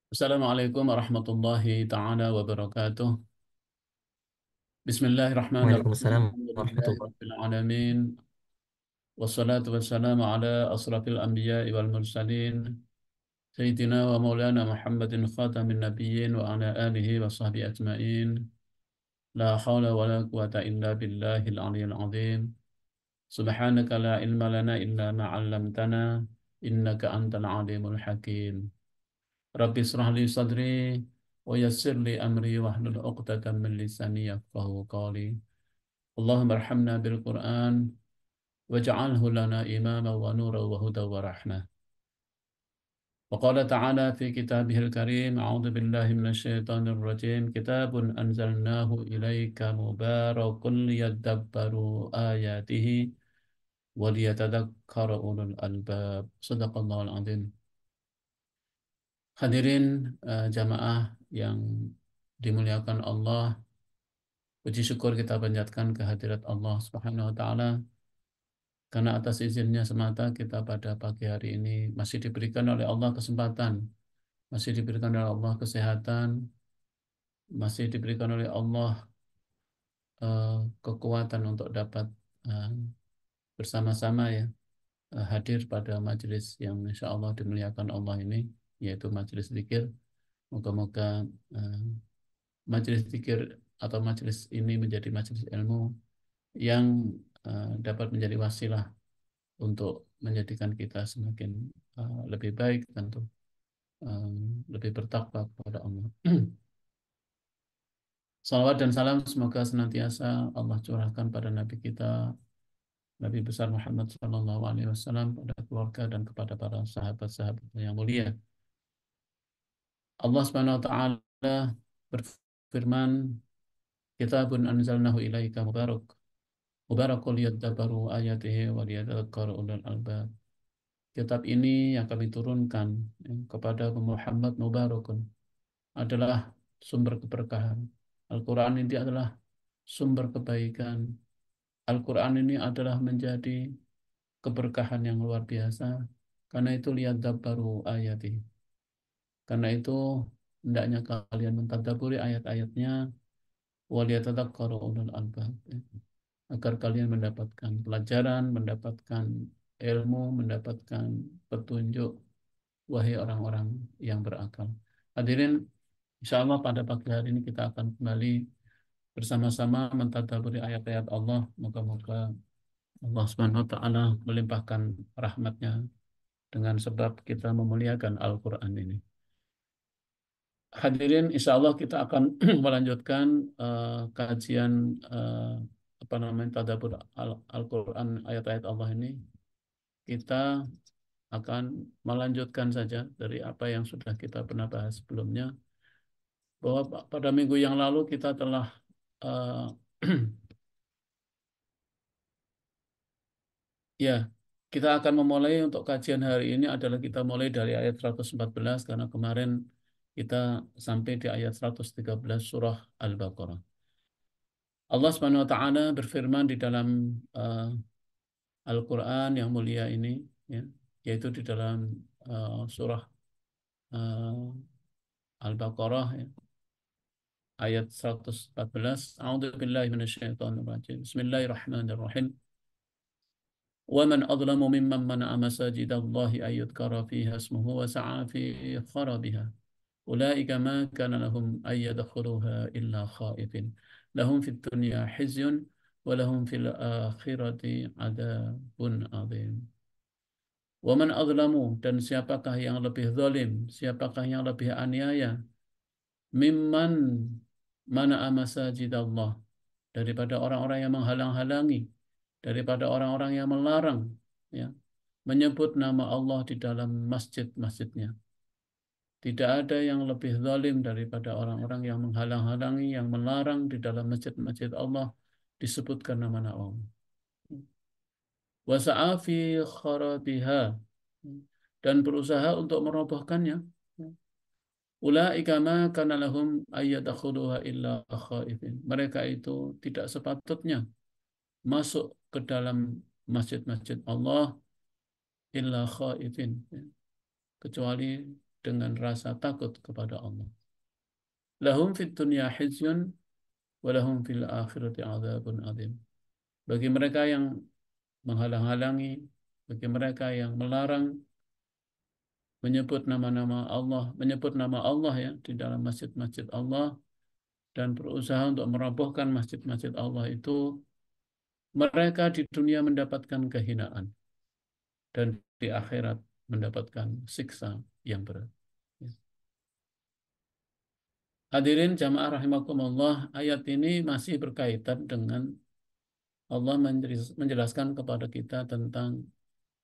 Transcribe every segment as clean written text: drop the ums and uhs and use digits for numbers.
Assalamualaikum warahmatullahi taala wabarakatuh. Bismillahirrahmanirrahim. Waalaikumsalam Alhamdulillahi warahmatullahi. rabbil alamin. Wassalatu wassalamu ala asrafil anbiya'i wal mursalin. Sayyidina wa maulana Muhammadin khatamin nabiyyin wa ala alihi wa sahbihi ajma'in. La hawla wa la quwata illa billahil aliyyil azim. Subhanaka la ilma lana illa ma 'allamtana. Innaka antal alimul hakim. Rabbi israh li sadri wa yassir li amri wahlul 'uqdatam min lisani yafqahu qawli. Allahumma arhamna bil Qur'an waj'alhu lana imama wa nura wa huda wa rahmah. Wa qala ta'ala fi kitabihil karim a'udzu billahi minasy syaithanir rajim kitabun anzalnahu ilaika mubarakun liyadabbaru ayatihi wa liyatadhakkara ulul albab. Shadaqallahul azim. Hadirin jamaah yang dimuliakan Allah, puji syukur kita panjatkan kehadirat Allah Subhanahu wa taala karena atas izinnya semata kita pada pagi hari ini masih diberikan oleh Allah kesempatan, masih diberikan oleh Allah kesehatan, masih diberikan oleh Allah eh, kekuatan untuk dapat eh, bersama-sama ya hadir pada majelis yang insya Allah dimuliakan Allah ini, yaitu majelis zikir. Moga-moga eh, majelis zikir atau majelis ini menjadi majelis ilmu yang dapat menjadi wasilah untuk menjadikan kita semakin lebih baik tentu, eh, lebih bertakwa kepada Allah. Salawat dan salam semoga senantiasa Allah curahkan pada Nabi kita, Nabi besar Muhammad SAW, pada keluarga dan kepada para sahabat-sahabat yang mulia. Allah Subhanahu Wa Taala berfirman, Kitabun anzalnahu ilaika mubarakul liyadabbaru ayatihi wa liyatadhakkaru ulul albab. Kitab ini yang kami turunkan kepada Muhammad mubarakun adalah sumber keberkahan. Al-Quran ini adalah sumber kebaikan. Al-Quran ini adalah menjadi keberkahan yang luar biasa. Karena itu liyadabbaru ayati. Karena itu hendaknya kalian mentadabburi ayat-ayatnya wa liyatadhakkaru ulul albab. Agar kalian mendapatkan pelajaran, mendapatkan ilmu, mendapatkan petunjuk, wahai orang-orang yang berakal. Hadirin, insya Allah pada pagi hari ini kita akan kembali bersama-sama mentadabburi ayat-ayat Allah. Moga-moga Allah Subhanahu wa taala melimpahkan rahmatnya dengan sebab kita memuliakan Al-Qur'an ini. Hadirin, insya Allah kita akan melanjutkan kajian apa namanya tadabbur Al-Qur'an ayat-ayat Allah ini. Kita akan melanjutkan saja dari apa yang sudah kita pernah bahas sebelumnya, bahwa pada minggu yang lalu kita telah eh, ya, kita akan memulai untuk kajian hari ini adalah kita mulai dari ayat 114 karena kemarin kita sampai di ayat 113 surah Al-Baqarah. Allah Subhanahu wa taala berfirman di dalam eh, Al-Qur'an yang mulia ini, ya, yaitu di dalam surah eh, Al-Baqarah, ya, ayat 114. A'udzubillahi minasyaitonir rajim. Bismillahirrahmanirrahim. ومن أظلم ممن منع مساجد الله أن يذكر فيها اسمه وسعى في خرابها أولئك ما كان لهم أن يدخلوها إلا خائفين لهم في الدنيا خزي ولهم في الآخرة عذاب عظيم. ومن أظلم, dan siapakah yang lebih zalim, siapakah yang lebih aniaya, mimman mana'a masajid Allah, daripada orang-orang yang menghalang-halangi, daripada orang-orang yang melarang, ya, menyebut nama Allah di dalam masjid-masjidnya. Tidak ada yang lebih zalim daripada orang-orang yang menghalang-halangi, yang melarang di dalam masjid-masjid Allah disebutkan nama Allah. Wasa'a fi kharabiha, dan berusaha untuk merobohkannya. Ulaika ma kana lahum ayyadakhuluha illa khaifin. Mereka itu tidak sepatutnya masuk ke dalam masjid-masjid Allah illa khaifin, kecuali dengan rasa takut kepada Allah. Lahum fid dunya khizyun wa lahum fil akhirati adzabun adzim. Bagi mereka yang menghalang-halangi, bagi mereka yang melarang menyebut nama-nama Allah, menyebut nama Allah ya di dalam masjid-masjid Allah dan berusaha untuk merobohkan masjid-masjid Allah itu, mereka di dunia mendapatkan kehinaan dan di akhirat mendapatkan siksa yang berat. Ya. Hadirin jamaah rahimakumullah, ayat ini masih berkaitan dengan Allah menjelaskan kepada kita tentang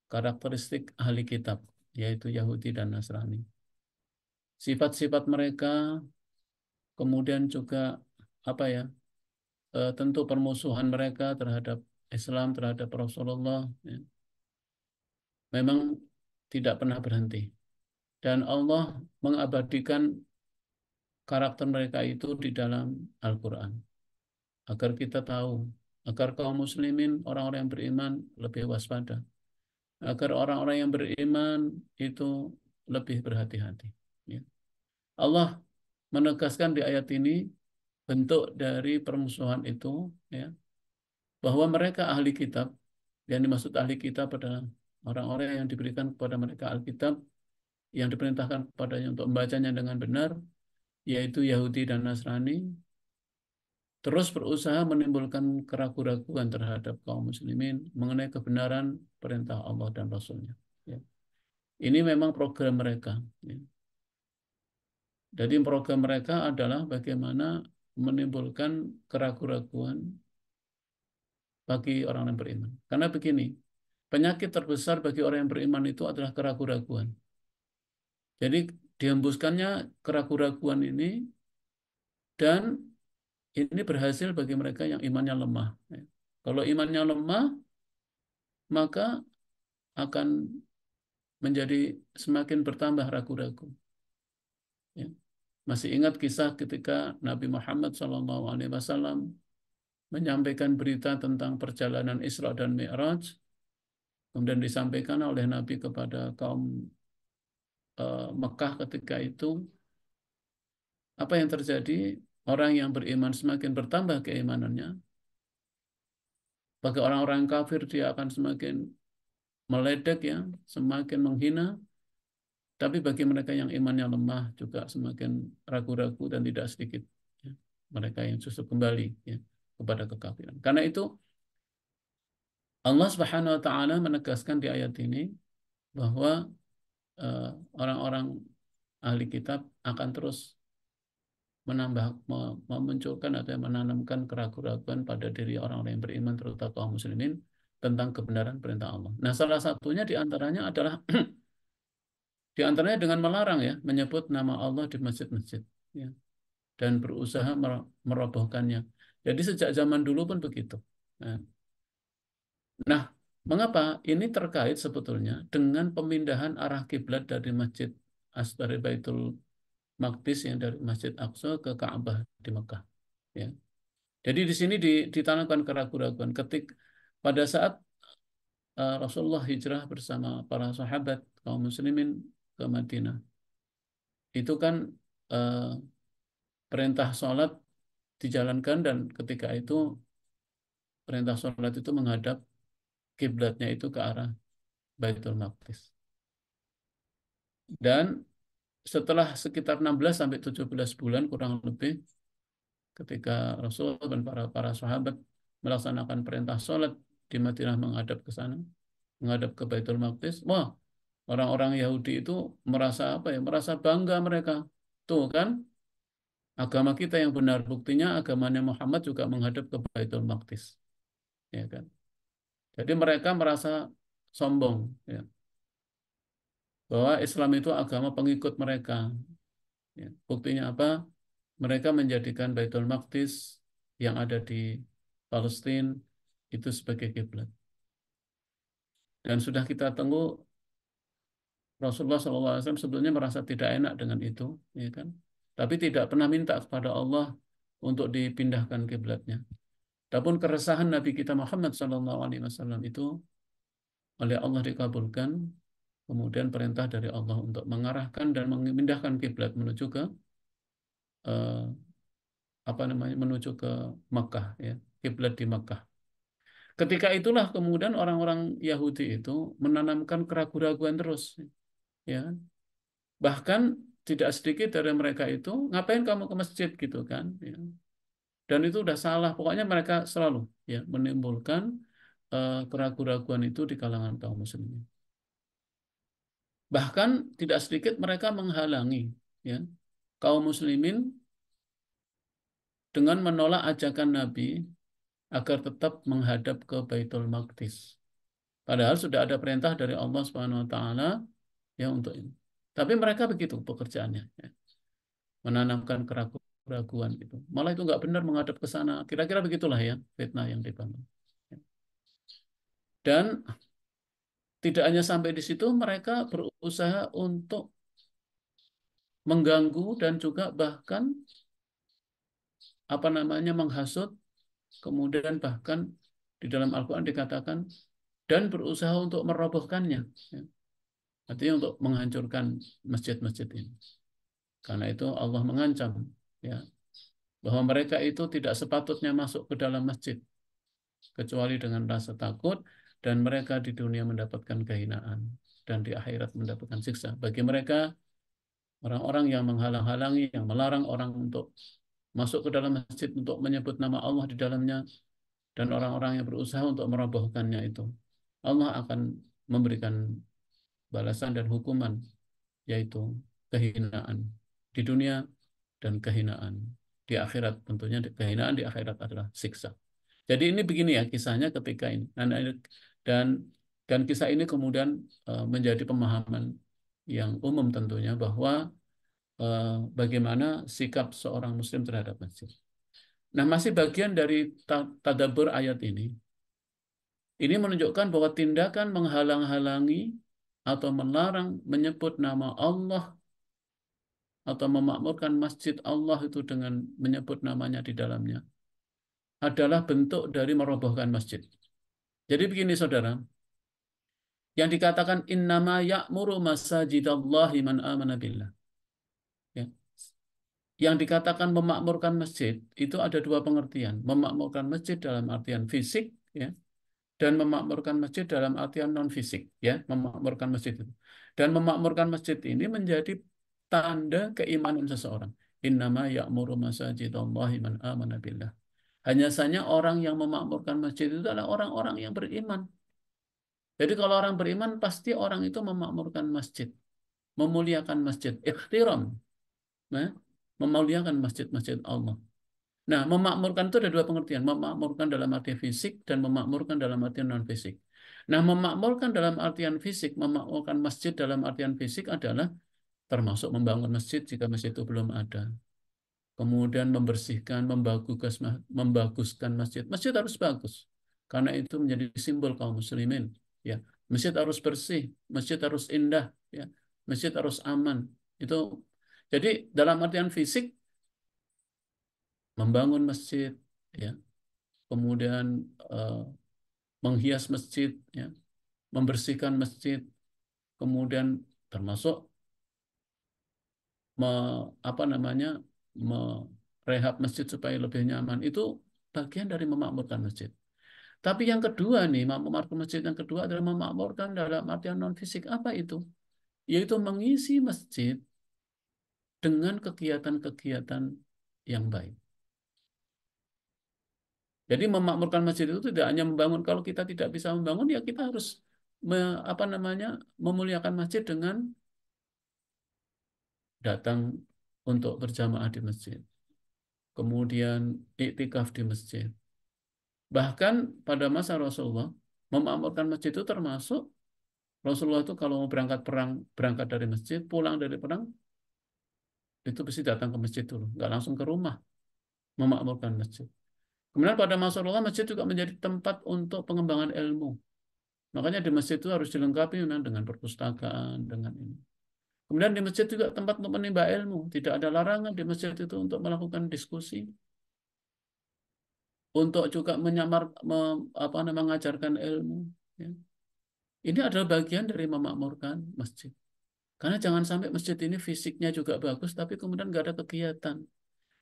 karakteristik ahli kitab, yaitu Yahudi dan Nasrani. Sifat-sifat mereka, kemudian juga apa ya, tentu permusuhan mereka terhadap Islam, terhadap Rasulullah, ya, memang tidak pernah berhenti. Dan Allah mengabadikan karakter mereka itu di dalam Al-Quran. Agar kita tahu, agar kaum muslimin, orang-orang yang beriman lebih waspada. Agar orang-orang yang beriman itu lebih berhati-hati. Ya. Allah menegaskan di ayat ini bentuk dari permusuhan itu, ya, bahwa mereka ahli kitab, yang dimaksud ahli kitab adalah orang-orang yang diberikan kepada mereka Alkitab, yang diperintahkan kepadanya untuk membacanya dengan benar, yaitu Yahudi dan Nasrani, terus berusaha menimbulkan keraguan-keraguan terhadap kaum muslimin mengenai kebenaran perintah Allah dan Rasulnya. Ya. Ini memang program mereka. Ya. Jadi program mereka adalah bagaimana menimbulkan keraguan-keraguan bagi orang yang beriman. Karena begini, penyakit terbesar bagi orang yang beriman itu adalah keraguan-keraguan. Jadi dihembuskannya keraguan-keraguan ini, dan ini berhasil bagi mereka yang imannya lemah. Ya. Kalau imannya lemah, maka akan menjadi semakin bertambah ragu-ragu. Ya. Masih ingat kisah ketika Nabi Muhammad SAW menyampaikan berita tentang perjalanan Isra dan Mi'raj, kemudian disampaikan oleh Nabi kepada kaum Mekah ketika itu. Apa yang terjadi? Orang yang beriman semakin bertambah keimanannya. Bagi orang-orang kafir dia akan semakin meledek, ya, semakin menghina. Tapi bagi mereka yang imannya lemah juga semakin ragu-ragu, dan tidak sedikit, ya, mereka yang justru kembali, ya, kepada kekafiran. Karena itu Allah Subhanahu Wa Taala menegaskan di ayat ini bahwa eh, orang-orang ahli kitab akan terus menambah, memunculkan atau menanamkan keraguan-keraguan pada diri orang-orang yang beriman, terutama kaum muslimin, tentang kebenaran perintah Allah. Nah, salah satunya diantaranya adalah diantaranya dengan melarang, ya, menyebut nama Allah di masjid-masjid, ya, dan berusaha merobohkannya. Jadi sejak zaman dulu pun begitu. Nah, mengapa ini terkait sebetulnya dengan pemindahan arah kiblat dari Masjid dari Baitul Maqdis, yang dari Masjid Aqsa ke Ka'bah di Mekah. Ya. Jadi di sini ditanamkan keraguan-keraguan. Pada saat Rasulullah hijrah bersama para sahabat kaum muslimin ke Madinah, itu kan eh, perintah sholat dijalankan, dan ketika itu perintah sholat itu menghadap kiblatnya itu ke arah Baitul Maqdis. Dan setelah sekitar 16 sampai 17 bulan kurang lebih, ketika Rasul dan para sahabat melaksanakan perintah sholat di Madinah menghadap ke sana, menghadap ke Baitul Maqdis, wah, orang-orang Yahudi itu merasa apa ya? Merasa bangga mereka. Tuh kan, agama kita yang benar, buktinya agamanya Muhammad juga menghadap ke Baitul Maqdis, ya kan? Jadi mereka merasa sombong, ya, bahwa Islam itu agama pengikut mereka. Ya. Buktinya apa? Mereka menjadikan Baitul Maqdis yang ada di Palestina itu sebagai kiblat. Dan sudah kita tunggu, Rasulullah SAW sebetulnya merasa tidak enak dengan itu, ya kan? Tapi tidak pernah minta kepada Allah untuk dipindahkan kiblatnya. Adapun keresahan Nabi kita Muhammad SAW itu oleh Allah dikabulkan, kemudian perintah dari Allah untuk mengarahkan dan memindahkan kiblat menuju ke eh, apa namanya, menuju ke Makkah, ya, kiblat di Makkah. Ketika itulah kemudian orang-orang Yahudi itu menanamkan keraguan-keraguan terus, ya. Bahkan tidak sedikit dari mereka itu, ngapain kamu ke masjid gitu kan, ya. Dan itu udah salah. Pokoknya mereka selalu, ya, menimbulkan keraguan-keraguan itu di kalangan kaum muslimin. Bahkan tidak sedikit mereka menghalangi, ya, kaum muslimin dengan menolak ajakan Nabi agar tetap menghadap ke Baitul Maqdis. Padahal sudah ada perintah dari Allah Subhanahu wa taala, ya, untuk ini. Tapi mereka begitu pekerjaannya, ya, menanamkan keraguan gitu. Malah itu nggak benar menghadap ke sana. Kira-kira begitulah, ya, fitnah yang dibangun. Dan tidak hanya sampai di situ, mereka berusaha untuk mengganggu dan juga bahkan apa namanya, menghasut, kemudian bahkan di dalam Al-Quran dikatakan dan berusaha untuk merobohkannya, ya. Artinya untuk menghancurkan masjid-masjid ini. Karena itu Allah mengancam, ya, bahwa mereka itu tidak sepatutnya masuk ke dalam masjid kecuali dengan rasa takut, dan mereka di dunia mendapatkan kehinaan dan di akhirat mendapatkan siksa. Bagi mereka, orang-orang yang menghalang-halangi, yang melarang orang untuk masuk ke dalam masjid untuk menyebut nama Allah di dalamnya, dan orang-orang yang berusaha untuk merobohkannya itu, Allah akan memberikan balasan dan hukuman, yaitu kehinaan di dunia dan kehinaan di akhirat. Tentunya kehinaan di akhirat adalah siksa. Jadi ini begini, ya, kisahnya ketika ini. Dan dan kisah ini kemudian menjadi pemahaman yang umum tentunya bahwa bagaimana sikap seorang muslim terhadap masjid. Nah, masih bagian dari tadabbur ayat ini. Ini menunjukkan bahwa tindakan menghalang-halangi atau melarang menyebut nama Allah atau memakmurkan masjid Allah itu dengan menyebut namanya di dalamnya adalah bentuk dari merobohkan masjid. Jadi begini, saudara, yang dikatakan innama ya'muru masajidallahi man amana billah. Ya. Yang dikatakan memakmurkan masjid itu ada dua pengertian. Memakmurkan masjid dalam artian fisik, ya, dan memakmurkan masjid dalam artian non fisik, ya, memakmurkan masjid itu. Dan memakmurkan masjid ini menjadi tanda keimanan seseorang. Innama ya'muru masajidallahi man amana billah. Hanya saja orang yang memakmurkan masjid itu adalah orang-orang yang beriman. Jadi kalau orang beriman pasti orang itu memakmurkan masjid, memuliakan masjid, ikhtiram, nah, memuliakan masjid-masjid Allah. Nah, memakmurkan itu ada dua pengertian, memakmurkan dalam arti fisik dan memakmurkan dalam artian non fisik. Nah, memakmurkan dalam artian fisik, memakmurkan masjid dalam artian fisik adalah termasuk membangun masjid jika masjid itu belum ada. Kemudian membersihkan, membaguskan masjid. Masjid harus bagus, karena itu menjadi simbol kaum muslimin. Ya, masjid harus bersih, masjid harus indah, ya, masjid harus aman. Itu jadi dalam artian fisik membangun masjid, ya, kemudian eh, menghias masjid, ya, membersihkan masjid, kemudian termasuk me, apa namanya, merehab masjid supaya lebih nyaman. Itu bagian dari memakmurkan masjid. Tapi yang kedua nih, memakmurkan masjid yang kedua adalah memakmurkan dalam artian non fisik. Apa itu? Yaitu mengisi masjid dengan kegiatan-kegiatan yang baik. Jadi memakmurkan masjid itu tidak hanya membangun. Kalau kita tidak bisa membangun, ya kita harus apa namanya, memuliakan masjid dengan datang untuk berjamaah di masjid, kemudian iktikaf di masjid. Bahkan pada masa Rasulullah, memakmurkan masjid itu termasuk Rasulullah itu kalau mau berangkat perang, berangkat dari masjid, pulang dari perang, itu pasti datang ke masjid dulu, nggak langsung ke rumah, memakmurkan masjid. Kemudian pada masa Rasulullah, masjid juga menjadi tempat untuk pengembangan ilmu. Makanya di masjid itu harus dilengkapi memang dengan perpustakaan, dengan ini. Kemudian di masjid juga tempat untuk menimba ilmu. Tidak ada larangan di masjid itu untuk melakukan diskusi, untuk juga menyamar, apa namanya, mengajarkan ilmu. Ya. Ini adalah bagian dari memakmurkan masjid. Karena jangan sampai masjid ini fisiknya juga bagus, tapi kemudian nggak ada kegiatan.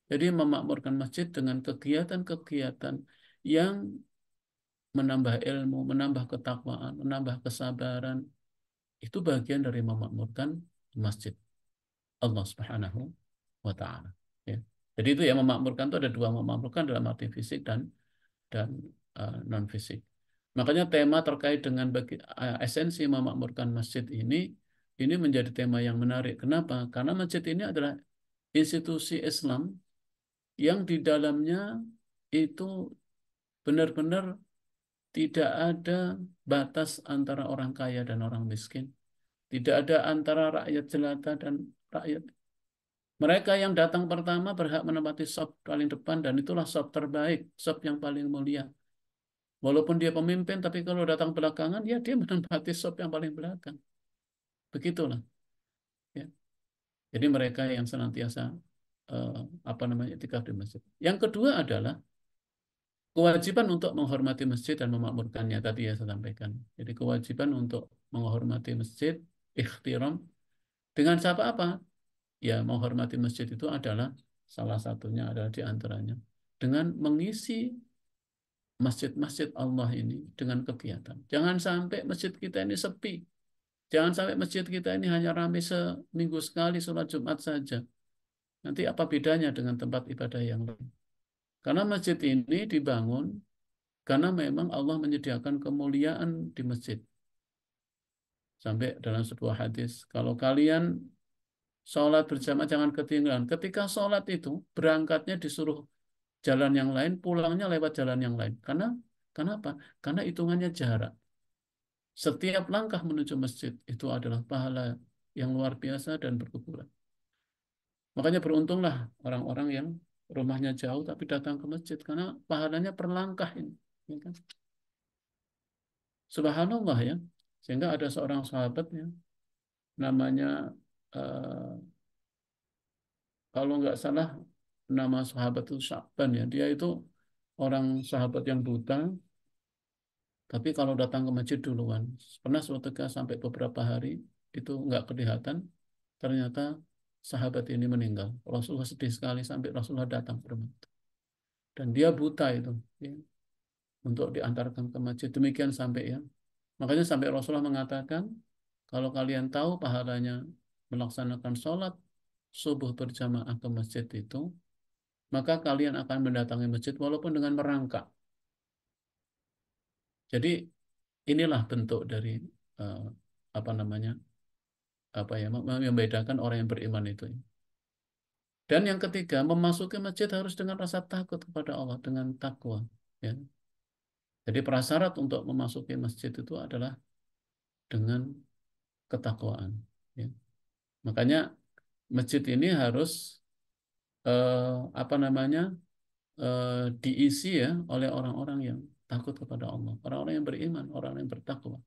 Jadi memakmurkan masjid dengan kegiatan-kegiatan yang menambah ilmu, menambah ketakwaan, menambah kesabaran, itu bagian dari memakmurkan masjid Allah Subhanahu wa taala. Ya. Jadi itu ya, memakmurkan itu ada dua, memakmurkan dalam arti fisik dan non fisik. Makanya tema terkait dengan esensi memakmurkan masjid ini menjadi tema yang menarik. Kenapa? Karena masjid ini adalah institusi Islam yang di dalamnya itu benar-benar tidak ada batas antara orang kaya dan orang miskin. Tidak ada antara rakyat jelata dan rakyat. Mereka yang datang pertama berhak menempati sop paling depan, dan itulah sop terbaik, sop yang paling mulia. Walaupun dia pemimpin, tapi kalau datang belakangan, ya dia menempati sop yang paling belakang. Begitulah. Ya. Jadi mereka yang senantiasa eh, apa namanya, itikaf di masjid. Yang kedua adalah kewajiban untuk menghormati masjid dan memakmurkannya, tadi ya saya sampaikan. Jadi kewajiban untuk menghormati masjid, ikhtiram, dengan siapa apa? Ya, menghormati masjid itu adalah salah satunya, adalah di antaranya dengan mengisi masjid-masjid Allah ini dengan kegiatan. Jangan sampai masjid kita ini sepi. Jangan sampai masjid kita ini hanya ramai seminggu sekali sholat Jumat saja. Nanti apa bedanya dengan tempat ibadah yang lain? Karena masjid ini dibangun karena memang Allah menyediakan kemuliaan di masjid. Sampai dalam sebuah hadis, kalau kalian sholat berjamaah jangan ketinggalan. Ketika sholat itu, berangkatnya disuruh jalan yang lain, pulangnya lewat jalan yang lain. Kenapa? Karena hitungannya jarak. Setiap langkah menuju masjid itu adalah pahala yang luar biasa dan berkuburan. Makanya beruntunglah orang-orang yang rumahnya jauh tapi datang ke masjid, karena pahalanya per langkah ini. Ya kan? Subhanallah ya. Sehingga ada seorang sahabat ya, namanya eh, kalau nggak salah nama sahabat itu Sya'ban ya. Dia itu orang sahabat yang buta, tapi kalau datang ke masjid duluan. Pernah suatu ketika sampai beberapa hari itu nggak kelihatan. Ternyata sahabat ini meninggal. Rasulullah sedih sekali sampai Rasulullah datang ke rumah itu. Dan dia buta itu, ya, untuk diantarkan ke masjid. Demikian sampai ya. Makanya sampai Rasulullah mengatakan, kalau kalian tahu pahalanya melaksanakan sholat subuh berjamaah ke masjid itu, maka kalian akan mendatangi masjid walaupun dengan merangkak. Jadi inilah bentuk dari eh, apa namanya, apa ya, membedakan orang yang beriman itu. Dan yang ketiga, memasuki masjid harus dengan rasa takut kepada Allah, dengan takwa. Ya. Jadi prasyarat untuk memasuki masjid itu adalah dengan ketakwaan. Ya. Makanya masjid ini harus apa namanya, diisi ya oleh orang-orang yang takut kepada Allah, orang-orang yang beriman, orang-orang yang bertakwa.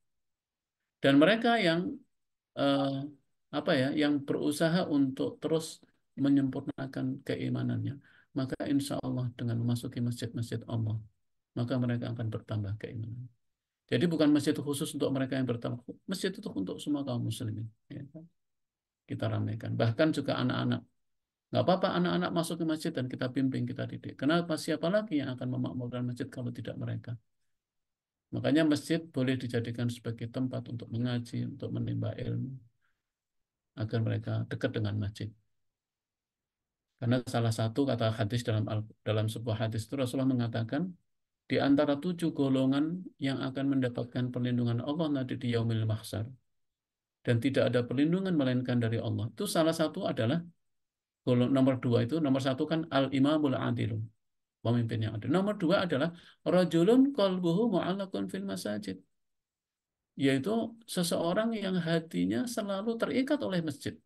Dan mereka yang eh, apa ya, yang berusaha untuk terus menyempurnakan keimanannya, maka insya Allah dengan memasuki masjid-masjid Allah, maka mereka akan bertambah keimanan. Jadi bukan masjid khusus untuk mereka yang bertambah, masjid itu untuk semua kaum muslimin. Ya kan? Kita ramaikan. Bahkan juga anak-anak. Nggak apa-apa anak-anak masuk ke masjid dan kita bimbing, kita didik. Kenapa? Siapa lagi yang akan memakmurkan masjid kalau tidak mereka? Makanya masjid boleh dijadikan sebagai tempat untuk mengaji, untuk menimba ilmu, agar mereka dekat dengan masjid. Karena salah satu kata hadis dalam sebuah hadis itu Rasulullah mengatakan, di antara 7 golongan yang akan mendapatkan perlindungan Allah nanti di yaumil mahsyar, dan tidak ada perlindungan melainkan dari Allah. Itu salah satu adalah nomor 2 itu, nomor 1 kan al-imamul adil, pemimpin yang adil. Nomor 2 adalah rajulun qalbuhu mu'allaqun fil masajid, yaitu seseorang yang hatinya selalu terikat oleh masjid.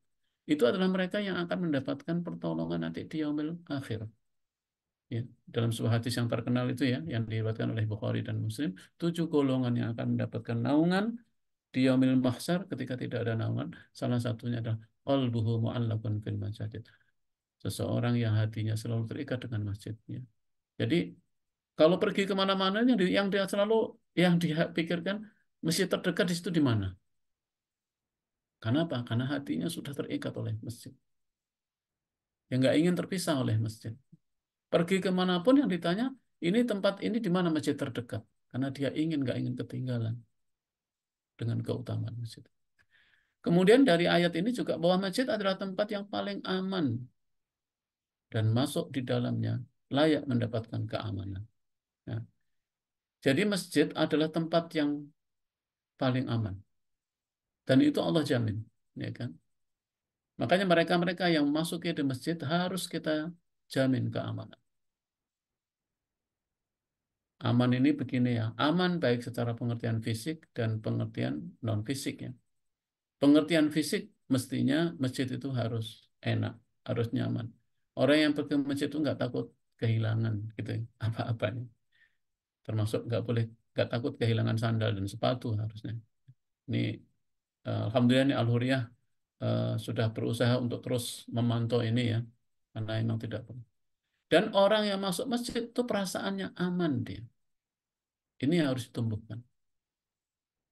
Itu adalah mereka yang akan mendapatkan pertolongan nanti di yaumil akhir. Ya, dalam sebuah hadis yang terkenal itu ya, yang diriwayatkan oleh Bukhari dan Muslim, 7 golongan yang akan mendapatkan naungan di yaumil mahsyar ketika tidak ada naungan. Salah satunya adalah qalbuhu mu'allaqun fil masajid. Seseorang yang hatinya selalu terikat dengan masjidnya. Jadi kalau pergi kemana-mana yang dia selalu, yang dia pikirkan, Masjid terdekat di situ di mana? Karena apa? Karena hatinya sudah terikat oleh masjid. Yang nggak ingin terpisah oleh masjid. Pergi kemanapun yang ditanya, ini tempat ini di mana masjid terdekat? Karena dia nggak ingin ketinggalan dengan keutamaan masjid. Kemudian dari ayat ini juga bahwa masjid adalah tempat yang paling aman dan masuk di dalamnya layak mendapatkan keamanan. Ya. Jadi masjid adalah tempat yang paling aman dan itu Allah jamin, ya kan? Makanya mereka-mereka yang masuk ke masjid harus kita jamin keamanan. Aman ini begini ya, aman baik secara pengertian fisik dan pengertian non fisik ya. Pengertian fisik mestinya masjid itu harus enak, harus nyaman. Orang yang pergi ke masjid itu nggak takut kehilangan gitu ya, apa-apanya. Termasuk nggak takut kehilangan sandal dan sepatu harusnya. Ini alhamdulillah nih Al-Huriyah sudah berusaha untuk terus memantau ini ya, karena memang tidak perlu. Dan orang yang masuk masjid itu perasaannya aman dia. Ini yang harus ditumbuhkan.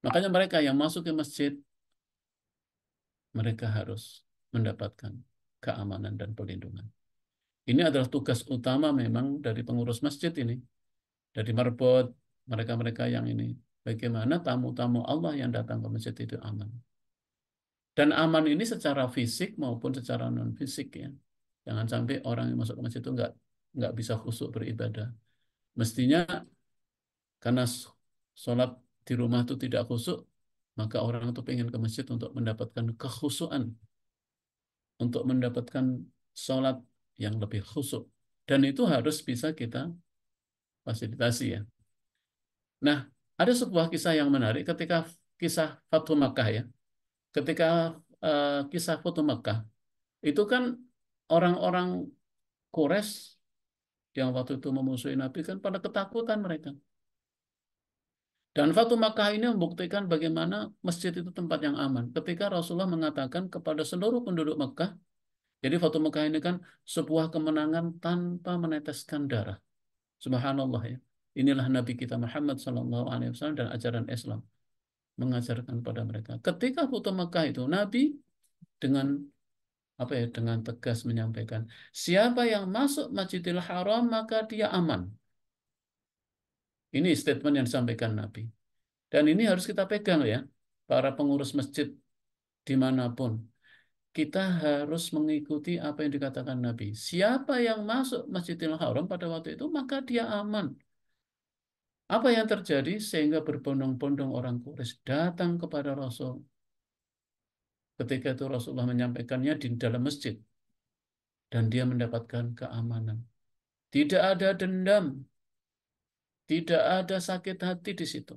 Makanya mereka yang masuk ke masjid, mereka harus mendapatkan keamanan dan perlindungan. Ini adalah tugas utama memang dari pengurus masjid ini, dari marbot, mereka-mereka yang ini. Bagaimana tamu-tamu Allah yang datang ke masjid itu aman. Dan aman ini secara fisik maupun secara non fisik ya. Jangan sampai orang yang masuk ke masjid itu nggak bisa khusyuk beribadah. Mestinya karena sholat di rumah itu tidak khusyuk, maka orang itu pengen ke masjid untuk mendapatkan kekhusyuan, untuk mendapatkan sholat yang lebih khusyuk. Dan itu harus bisa kita fasilitasi ya. Nah, ada sebuah kisah yang menarik ketika kisah Fathu Makkah ya. Ketika kisah Fathu Makkah, itu kan orang-orang Quraisy yang waktu itu memusuhi Nabi kan pada ketakutan mereka. Dan Fatu Makkah ini membuktikan bagaimana masjid itu tempat yang aman. Ketika Rasulullah mengatakan kepada seluruh penduduk Makkah, jadi Fatu Makkah ini kan sebuah kemenangan tanpa meneteskan darah. Subhanallah ya. Inilah Nabi kita Muhammad SAW dan ajaran Islam mengajarkan pada mereka. Ketika Fatu Makkah itu Nabi dengan apa ya dengan tegas menyampaikan, siapa yang masuk Masjidil Haram maka dia aman. Ini statement yang disampaikan Nabi. Dan ini harus kita pegang ya, para pengurus masjid dimanapun. Kita harus mengikuti apa yang dikatakan Nabi. Siapa yang masuk Masjidil Haram pada waktu itu, maka dia aman. Apa yang terjadi sehingga berbondong-bondong orang Quraisy datang kepada Rasul. Ketika itu Rasulullah menyampaikannya di dalam masjid. Dan dia mendapatkan keamanan. Tidak ada dendam. Tidak ada sakit hati di situ.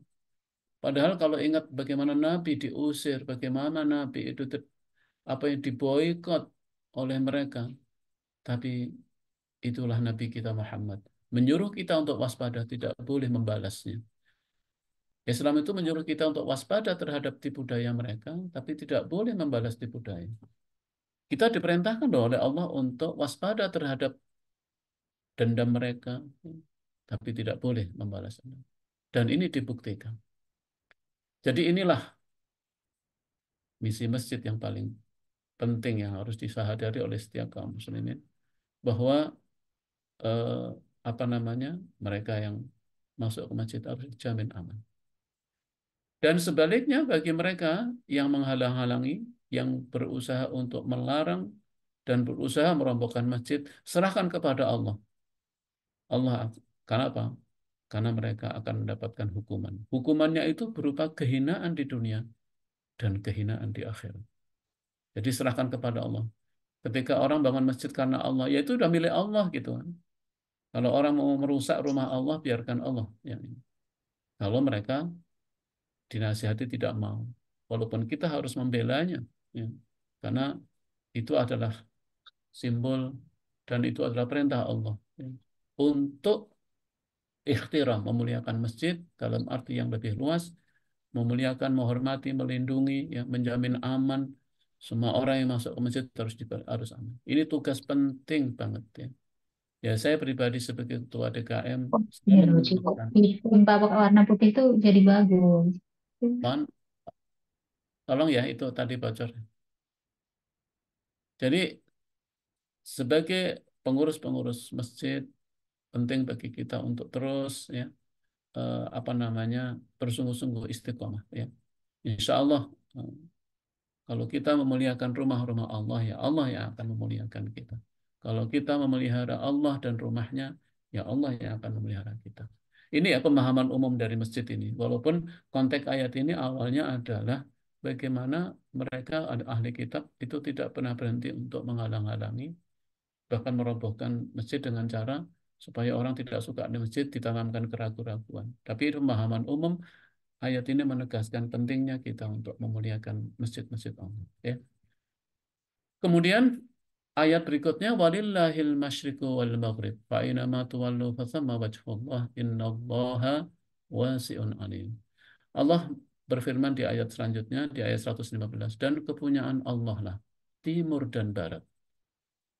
Padahal kalau ingat bagaimana Nabi diusir, bagaimana Nabi itu apa yang diboikot oleh mereka. Tapi itulah Nabi kita Muhammad. Menyuruh kita untuk waspada, tidak boleh membalasnya. Islam itu menyuruh kita untuk waspada terhadap tipu daya mereka, tapi tidak boleh membalas tipu daya. Kita diperintahkan oleh Allah untuk waspada terhadap dendam mereka, tapi tidak boleh membalas dendam. Dan ini dibuktikan. Jadi inilah misi masjid yang paling penting yang harus disadari oleh setiap kaum muslimin bahwa eh, apa namanya mereka yang masuk ke masjid harus dijamin aman. Dan sebaliknya bagi mereka yang menghalang-halangi, yang berusaha untuk melarang dan berusaha merobohkan masjid, serahkan kepada Allah. Allah, karena apa? Karena mereka akan mendapatkan hukuman. Hukumannya itu berupa kehinaan di dunia dan kehinaan di akhirat. Jadi serahkan kepada Allah. Ketika orang bangun masjid karena Allah, ya itu udah milik Allah gitu kan. Kalau orang mau merusak rumah Allah, biarkan Allah yang ini. Kalau mereka dinasihati tidak mau, walaupun kita harus membelanya, ya. Karena itu adalah simbol dan itu adalah perintah Allah ya. Untuk ikhtiram, memuliakan masjid dalam arti yang lebih luas, memuliakan, menghormati, melindungi, ya, menjamin aman. Semua orang yang masuk ke masjid harus aman. Ini tugas penting banget ya. Ya saya pribadi sebagai ketua DKM Oh, iya selalu lucu kok. mengingatkan. Uniform warna putih itu jadi bagus. Mohon tolong ya itu tadi bocor. Jadi sebagai pengurus-pengurus masjid penting bagi kita untuk terus ya apa namanya bersungguh-sungguh istiqomah ya. Insya Allah kalau kita memuliakan rumah-rumah Allah ya Allah yang akan memuliakan kita. Kalau kita memelihara Allah dan rumahnya ya Allah yang akan memelihara kita. Ini ya pemahaman umum dari masjid ini. Walaupun konteks ayat ini awalnya adalah bagaimana mereka ahli kitab itu tidak pernah berhenti untuk menghalang-halangi bahkan merobohkan masjid dengan cara supaya orang tidak suka di masjid ditanamkan keraguan-raguan. Tapi pemahaman umum ayat ini menegaskan pentingnya kita untuk memuliakan masjid-masjid Allah. Ya. Kemudian ayat berikutnya walillahil masyriqu wal maghrib fa aina ma tuwallu fathamma wajhullah innallaha wasi'un alim. Allah berfirman di ayat selanjutnya di ayat 115 dan kepunyaan Allah lah timur dan barat.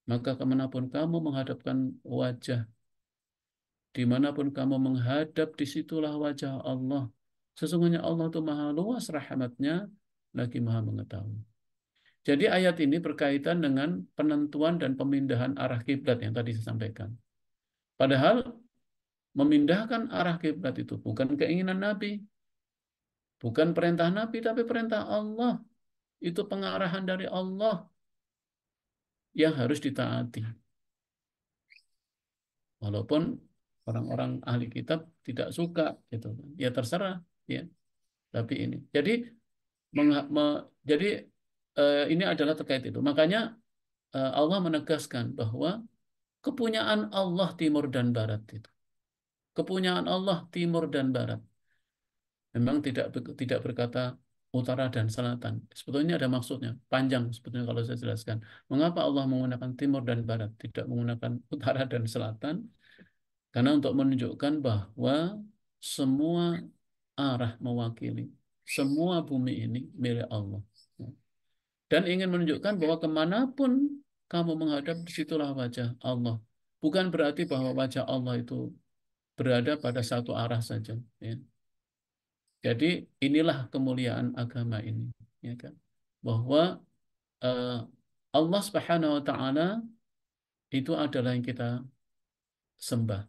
Maka kemanapun kamu menghadapkan wajah, dimanapun kamu menghadap, disitulah wajah Allah. Sesungguhnya Allah itu maha luas rahmatnya, lagi maha mengetahui. Jadi ayat ini berkaitan dengan penentuan dan pemindahan arah kiblat yang tadi saya sampaikan. Padahal memindahkan arah kiblat itu bukan keinginan Nabi, bukan perintah Nabi, tapi perintah Allah. Itu pengarahan dari Allah yang harus ditaati. Walaupun orang-orang ahli kitab tidak suka, gitu. Ya terserah, ya. Tapi ini, jadi jadi ini adalah terkait itu. Makanya Allah menegaskan bahwa kepunyaan Allah timur dan barat itu. Kepunyaan Allah timur dan barat. Memang tidak berkata utara dan selatan. Sebetulnya ada maksudnya, panjang sebetulnya kalau saya jelaskan. Mengapa Allah menggunakan timur dan barat, tidak menggunakan utara dan selatan? Karena untuk menunjukkan bahwa semua arah mewakili, semua bumi ini milik Allah. Dan ingin menunjukkan bahwa kemanapun kamu menghadap, disitulah wajah Allah. Bukan berarti bahwa wajah Allah itu berada pada satu arah saja. Ya. Jadi inilah kemuliaan agama ini, ya kan? Bahwa eh, Allah Subhanahu Wa Taala itu adalah yang kita sembah.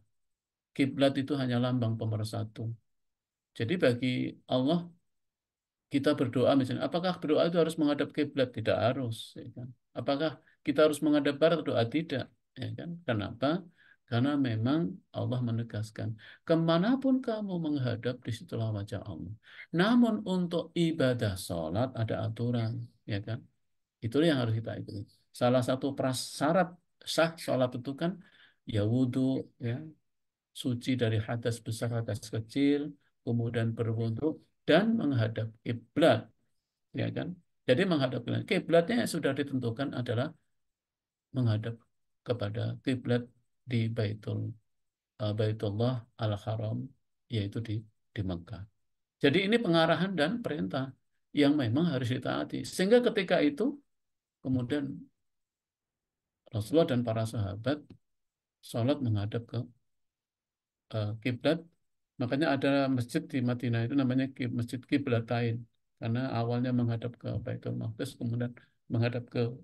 Kiblat itu hanya lambang pemersatu. Jadi bagi Allah kita berdoa misalnya, apakah berdoa itu harus menghadap kiblat? Tidak harus, ya kan? Apakah kita harus menghadap barat? Doa tidak, ya kan? Kenapa? Karena memang Allah menegaskan, kemanapun kamu menghadap, disitulah wajah Allah. Namun untuk ibadah sholat ada aturan, ya kan? Itu yang harus kita ikuti. Salah satu prasyarat sah sholat itu kan ya wudhu, ya, suci dari hadas besar, hadas kecil, kemudian berwudhu dan menghadap kiblat, ya kan? Jadi menghadap kiblat. Kiblatnya yang sudah ditentukan adalah menghadap kepada kiblat di Baitullah Al-Haram, yaitu di Mekah. Jadi ini pengarahan dan perintah yang memang harus ditaati. Sehingga ketika itu kemudian Rasulullah dan para sahabat sholat menghadap ke kiblat. Makanya ada masjid di Madinah itu namanya Masjid Kiblatain karena awalnya menghadap ke Baitul Maqdis kemudian menghadap ke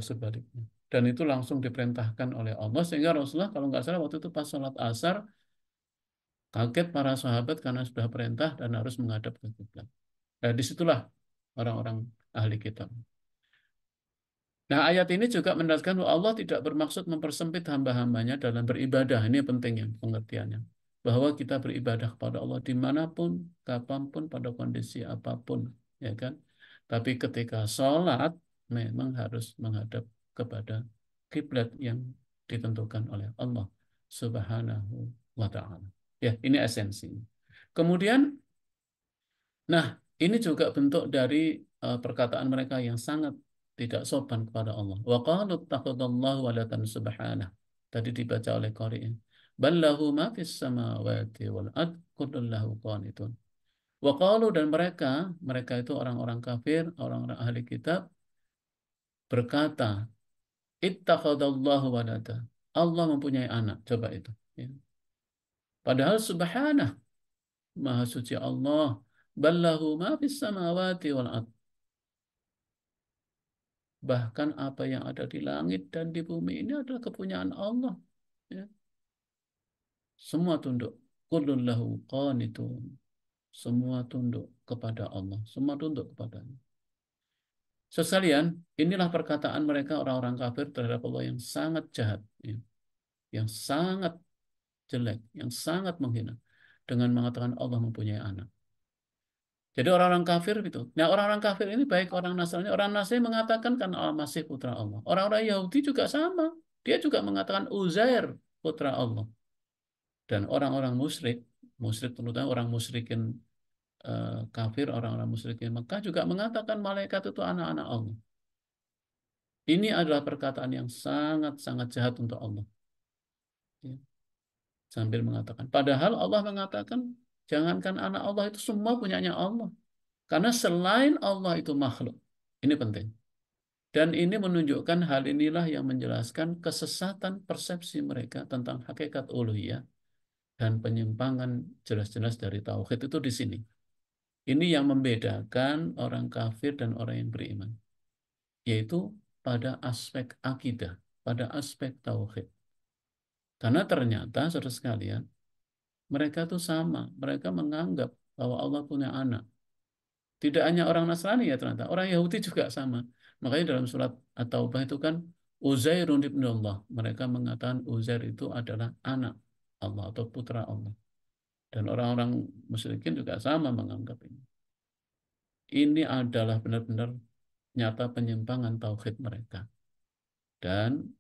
sebaliknya. Dan itu langsung diperintahkan oleh Allah sehingga Rasulullah kalau nggak salah waktu itu pas sholat asar kaget para sahabat karena sudah perintah dan harus menghadap ke kiblat. Nah, disitulah orang-orang ahli kitab. Nah, ayat ini juga menegaskan bahwa Allah tidak bermaksud mempersempit hamba-hambanya dalam beribadah. Ini pentingnya pengertiannya. Bahwa kita beribadah kepada Allah dimanapun, kapanpun, pada kondisi apapun. Ya kan? Tapi ketika sholat, memang harus menghadap kepada kiblat yang ditentukan oleh Allah Subhanahu wa Ta'ala. Ya, ini esensi. Kemudian, nah, ini juga bentuk dari perkataan mereka yang sangat tidak sopan kepada Allah. Wa qalu ittakhadallahu waladan subhanah. Tadi dibaca oleh qari'in. Bal lahu ma fis samawati wal ard kullun lahu qanitun. Wa qalu dan mereka itu orang-orang kafir, orang-orang ahli kitab berkata, ittakhadallahu walada. Allah mempunyai anak. Coba itu. Ya. Padahal subhanah, maha suci Allah. Ballahu ma fis samawati wal ard. Bahkan apa yang ada di langit dan di bumi ini adalah kepunyaan Allah. Ya. Semua tunduk. Kullun lahu qanitun. Semua tunduk kepada Allah. Semua tunduk kepadanya. Sekalian, inilah perkataan mereka orang-orang kafir terhadap Allah yang sangat jahat, ya. Yang sangat jelek, yang sangat menghina. Dengan mengatakan Allah mempunyai anak. Jadi orang-orang kafir itu. Nah, orang-orang kafir ini baik orang Nasrani mengatakan kan Allah masih putra Allah. Orang-orang Yahudi juga sama. Dia juga mengatakan Uzair putra Allah. Dan orang-orang musyrik, musyrik terutama orang musyrikin kafir, orang-orang musyrikin Mekah juga mengatakan malaikat itu anak-anak Allah. Ini adalah perkataan yang sangat-sangat jahat untuk Allah. Ya. Sambil mengatakan. Padahal Allah mengatakan, jangankan anak Allah itu semua punyanya Allah. Karena selain Allah itu makhluk. Ini penting. Dan ini menunjukkan hal inilah yang menjelaskan kesesatan persepsi mereka tentang hakikat uluhiyah dan penyimpangan jelas-jelas dari tauhid itu di sini. Ini yang membedakan orang kafir dan orang yang beriman, yaitu pada aspek akidah, pada aspek tauhid. Karena ternyata, saudara sekalian, mereka itu sama. Mereka menganggap bahwa Allah punya anak. Tidak hanya orang Nasrani ya ternyata, orang Yahudi juga sama. Makanya dalam surat At-Taubah itu kan Uzairun ibnullah. Mereka mengatakan Uzair itu adalah anak Allah atau putra Allah. Dan orang-orang musyrikin juga sama menganggap ini. Ini adalah benar-benar nyata penyimpangan tauhid mereka dan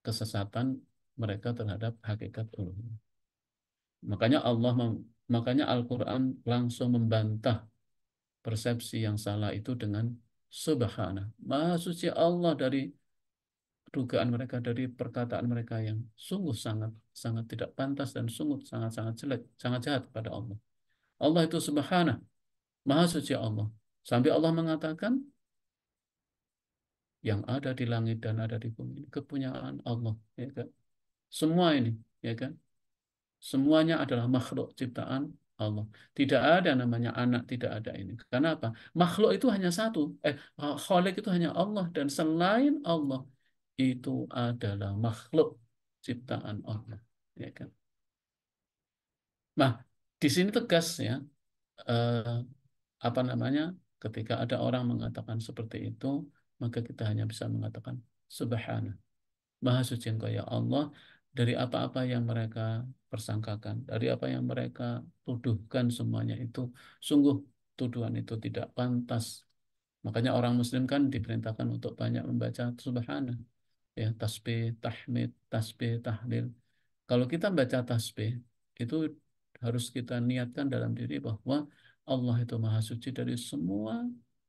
kesesatan mereka terhadap hakikat uluhiyah. Makanya makanya Al-Qur'an langsung membantah persepsi yang salah itu dengan subhana. Maha suci Allah dari dugaan mereka, dari perkataan mereka yang sungguh sangat sangat tidak pantas dan sungguh sangat sangat jelek, sangat jahat kepada Allah. Allah itu subhana, maha suci Allah. Sampai Allah mengatakan yang ada di langit dan ada di bumi kepunyaan Allah, ya kan? Semua ini, ya kan? Semuanya adalah makhluk ciptaan Allah. Tidak ada namanya anak, tidak ada ini. Karena apa? Makhluk itu hanya satu. Khalik itu hanya Allah. Dan selain Allah, itu adalah makhluk ciptaan Allah. Ya kan? Nah, di sini tegas ya, eh, apa namanya, ketika ada orang mengatakan seperti itu, maka kita hanya bisa mengatakan Subhana. Maha suci Engkau ya Allah dari apa-apa yang mereka persangkakan, dari apa yang mereka tuduhkan semuanya itu sungguh tuduhan itu tidak pantas. Makanya orang Muslim kan diperintahkan untuk banyak membaca Subhana, ya tasbih, tahmid, tasbih, tahlil. Kalau kita baca tasbih itu harus kita niatkan dalam diri bahwa Allah itu maha suci dari semua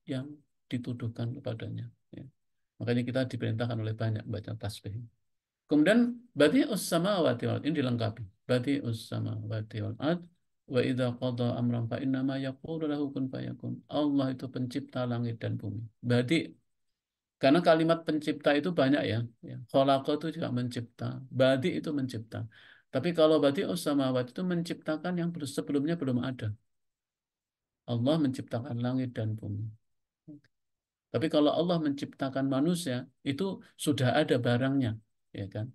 yang dituduhkan kepadanya. Ya. Makanya kita diperintahkan oleh banyak membaca tasbih. Kemudian badi'us samawati wal ard ini dilengkapi. Badi'us samawati wal ard wa idza qada amran fa inna ma yaqulu lahu kun fayakun. Allah itu pencipta langit dan bumi. Karena kalimat pencipta itu banyak ya. Ya. Khalaqa itu juga mencipta. Badi itu mencipta. Tapi kalau badi'us samawati itu menciptakan yang sebelumnya belum ada. Allah menciptakan langit dan bumi. Tapi kalau Allah menciptakan manusia, itu sudah ada barangnya, ya kan?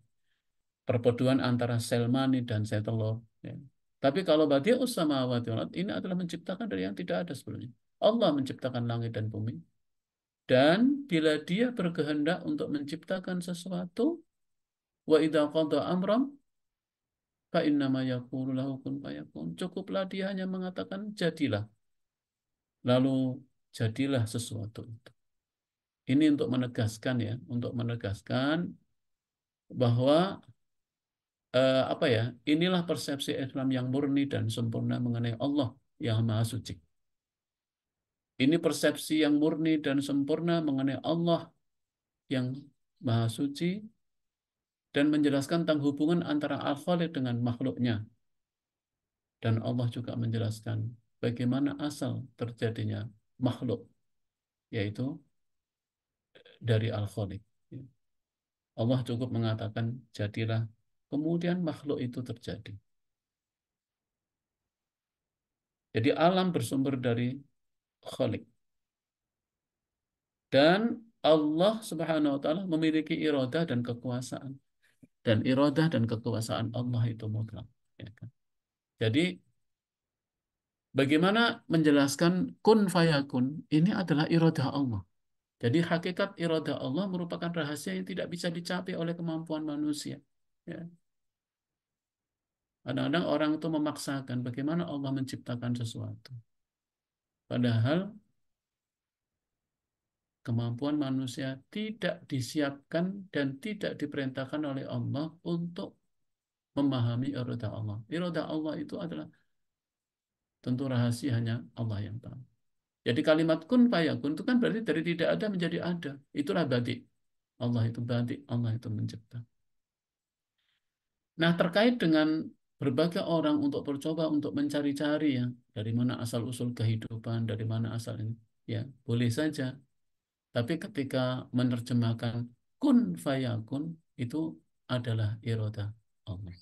Perpaduan antara sel mani dan sel telur. Ya. Tapi kalau badi'us samawati wal ard, ini adalah menciptakan dari yang tidak ada sebelumnya. Allah menciptakan langit dan bumi. Dan bila dia berkehendak untuk menciptakan sesuatu, wa idza qada amram fa innama yaqulu lahu kun fayakun. Cukuplah dia hanya mengatakan jadilah. Lalu jadilah sesuatu itu. Ini untuk menegaskan ya, untuk menegaskan bahwa apa ya, inilah persepsi Islam yang murni dan sempurna mengenai Allah yang Maha Suci. Ini persepsi yang murni dan sempurna mengenai Allah yang Maha Suci dan menjelaskan tentang hubungan antara Al-Khaliq dengan makhluknya. Dan Allah juga menjelaskan bagaimana asal terjadinya makhluk, yaitu dari Al-Khaliq. Allah cukup mengatakan jadilah, kemudian makhluk itu terjadi. Jadi alam bersumber dari Khalik. Dan Allah Subhanahu wa taala memiliki iradah dan kekuasaan. Dan iradah dan kekuasaan Allah itu mutlak. Ya kan? Jadi bagaimana menjelaskan kun fayakun? Ini adalah iradah Allah. Jadi hakikat iradah Allah merupakan rahasia yang tidak bisa dicapai oleh kemampuan manusia. Ya. Kadang-kadang orang itu memaksakan bagaimana Allah menciptakan sesuatu. Padahal kemampuan manusia tidak disiapkan dan tidak diperintahkan oleh Allah untuk memahami iradah Allah. Iradah Allah itu adalah tentu rahasia, hanya Allah yang tahu. Jadi kalimat kun fayakun itu kan berarti dari tidak ada menjadi ada. Itulah badi. Allah itu badi, Allah itu mencipta. Nah, terkait dengan berbagai orang untuk bercoba untuk mencari-cari ya, dari mana asal-usul kehidupan, dari mana asal ini. Ya, boleh saja. Tapi ketika menerjemahkan kun fayakun itu adalah iroda Allah.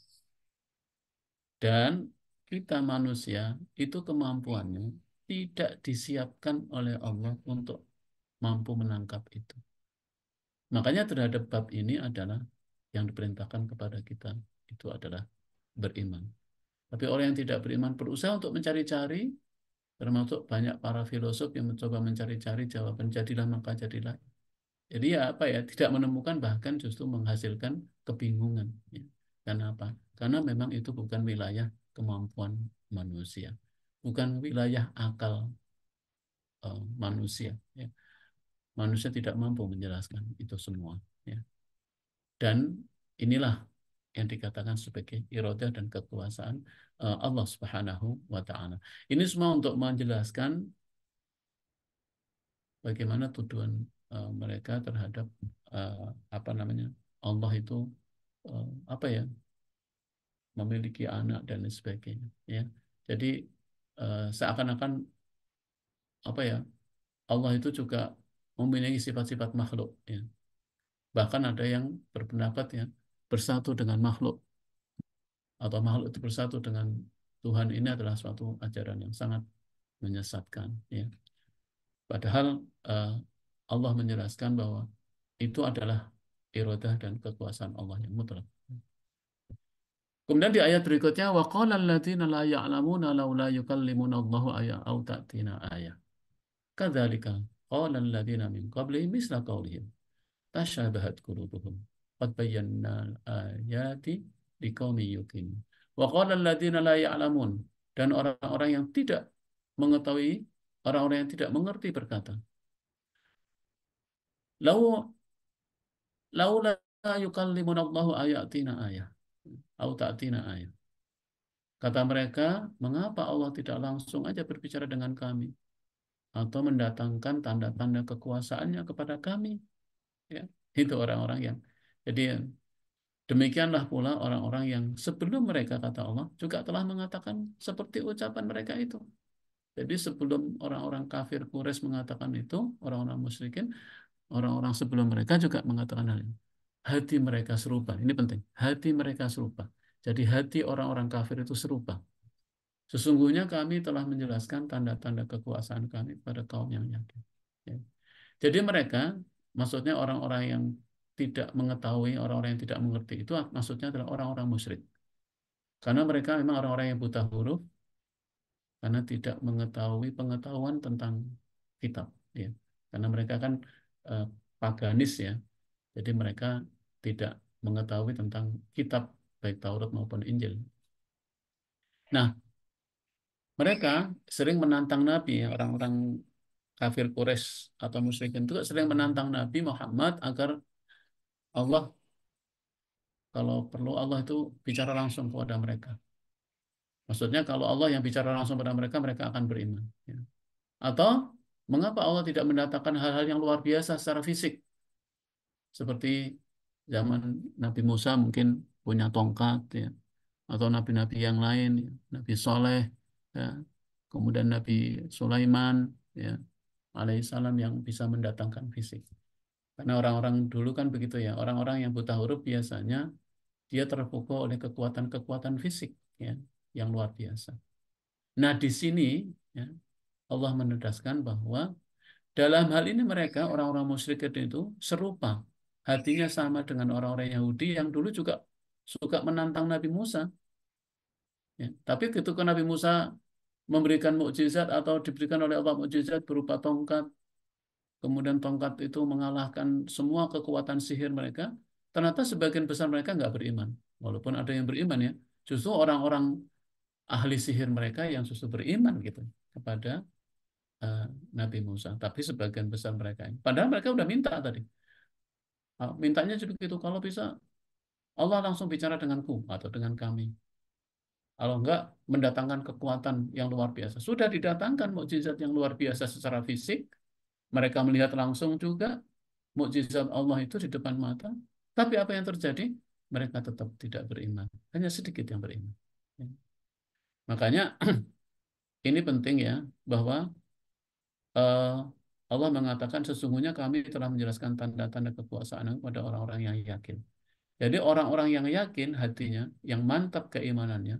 Dan kita manusia itu kemampuannya tidak disiapkan oleh Allah untuk mampu menangkap itu. Makanya terhadap bab ini adalah yang diperintahkan kepada kita itu adalah beriman. Tapi orang yang tidak beriman berusaha untuk mencari-cari, termasuk banyak para filosof yang mencoba mencari-cari jawaban jadilah maka jadilah. Jadi ya apa ya, tidak menemukan, bahkan justru menghasilkan kebingungan. Ya. Karena apa? Karena memang itu bukan wilayah kemampuan manusia, bukan wilayah akal manusia. Ya. Manusia tidak mampu menjelaskan itu semua. Ya. Dan inilah yang dikatakan sebagai iradah dan kekuasaan Allah Subhanahu wa taala. Ini semua untuk menjelaskan bagaimana tuduhan mereka terhadap apa namanya? Allah itu apa ya? Memiliki anak dan lain sebagainya, ya. Jadi seakan-akan apa ya? Allah itu juga memiliki sifat-sifat makhluk, ya. Bahkan ada yang berpendapat ya, bersatu dengan makhluk atau makhluk itu bersatu dengan Tuhan, ini adalah suatu ajaran yang sangat menyesatkan, ya. Padahal eh, Allah menjelaskan bahwa itu adalah iradah dan kekuasaan Allah yang mutlak. Kemudian di ayat berikutnya wa qala alladziina la ya'lamuuna laula yukallimuna Allahu aya au ta'tina ayah. Kadzalika qala alladziina min qablihim misla qaulihim tashabahat qulubuhum qad bayyana ayati liqaumin yuqinun. Wa qala alladziina la ya'lamun, dan orang-orang yang tidak mengetahui, orang-orang yang tidak mengerti berkata, lau laula yukallimuna Allahu ayatina ayah au ta'tina ayah. Kata mereka, mengapa Allah tidak langsung aja berbicara dengan kami atau mendatangkan tanda-tanda kekuasaannya kepada kami? Ya, itu orang-orang yang jadi demikianlah pula orang-orang yang sebelum mereka, kata Allah, juga telah mengatakan seperti ucapan mereka itu. Jadi sebelum orang-orang kafir Quraisy mengatakan itu, orang-orang musyrikin, orang-orang sebelum mereka juga mengatakan hal ini. Hati mereka serupa. Ini penting. Hati mereka serupa. Jadi hati orang-orang kafir itu serupa. Sesungguhnya kami telah menjelaskan tanda-tanda kekuasaan kami pada kaum yang yakin. Ya. Jadi mereka, maksudnya orang-orang yang tidak mengetahui, orang-orang yang tidak mengerti, itu maksudnya adalah orang-orang musyrik. Karena mereka memang orang-orang yang buta huruf, karena tidak mengetahui pengetahuan tentang kitab. Ya. Karena mereka kan eh, paganis ya, jadi mereka tidak mengetahui tentang kitab, baik Taurat maupun Injil. Nah, mereka sering menantang Nabi, ya, orang-orang kafir Quraisy atau musyrikin itu sering menantang Nabi Muhammad agar Allah, kalau perlu Allah itu bicara langsung kepada mereka. Maksudnya kalau Allah yang bicara langsung kepada mereka, mereka akan beriman. Ya. Atau mengapa Allah tidak mendatangkan hal-hal yang luar biasa secara fisik, seperti zaman Nabi Musa mungkin punya tongkat, ya, atau nabi-nabi yang lain, ya, Nabi Soleh, ya, kemudian Nabi Sulaiman, ya, alaihissalam, yang bisa mendatangkan fisik. Karena orang-orang dulu kan begitu ya, orang-orang yang buta huruf biasanya dia terpukul oleh kekuatan-kekuatan fisik, ya, yang luar biasa. Nah, di sini ya, Allah menegaskan bahwa dalam hal ini mereka orang-orang musyrikin itu serupa. Hatinya sama dengan orang-orang Yahudi yang dulu juga suka menantang Nabi Musa. Ya. Tapi ketika Nabi Musa memberikan mukjizat atau diberikan oleh Allah mukjizat berupa tongkat, kemudian tongkat itu mengalahkan semua kekuatan sihir mereka, ternyata sebagian besar mereka nggak beriman. Walaupun ada yang beriman ya, justru orang-orang ahli sihir mereka yang justru beriman gitu kepada eh, Nabi Musa. Tapi sebagian besar mereka, padahal mereka udah minta tadi. Mintanya juga gitu, kalau bisa Allah langsung bicara denganku atau dengan kami. Kalau enggak, mendatangkan kekuatan yang luar biasa. Sudah didatangkan mukjizat yang luar biasa secara fisik. Mereka melihat langsung juga mukjizat Allah itu di depan mata. Tapi apa yang terjadi? Mereka tetap tidak beriman. Hanya sedikit yang beriman. Ya. Makanya ini penting ya, bahwa eh, Allah mengatakan sesungguhnya kami telah menjelaskan tanda-tanda kekuasaan kepada orang-orang yang yakin. Jadi orang-orang yang yakin hatinya, yang mantap keimanannya,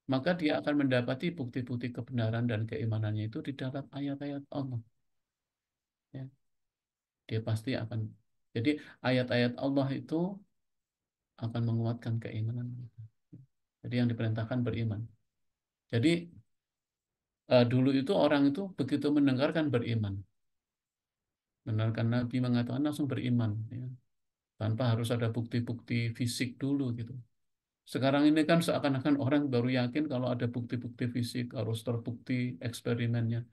maka dia akan mendapati bukti-bukti kebenaran dan keimanannya itu di dalam ayat-ayat Allah. Ya. Dia pasti akan. Jadi ayat-ayat Allah itu akan menguatkan keimanan kita. Jadi yang diperintahkan beriman. Jadi dulu itu orang itu begitu mendengarkan beriman. Mendengarkan Nabi mengatakan langsung beriman. Ya. Tanpa harus ada bukti-bukti fisik dulu gitu. Sekarang ini kan seakan-akan orang baru yakin kalau ada bukti-bukti fisik, harus terbukti eksperimennya.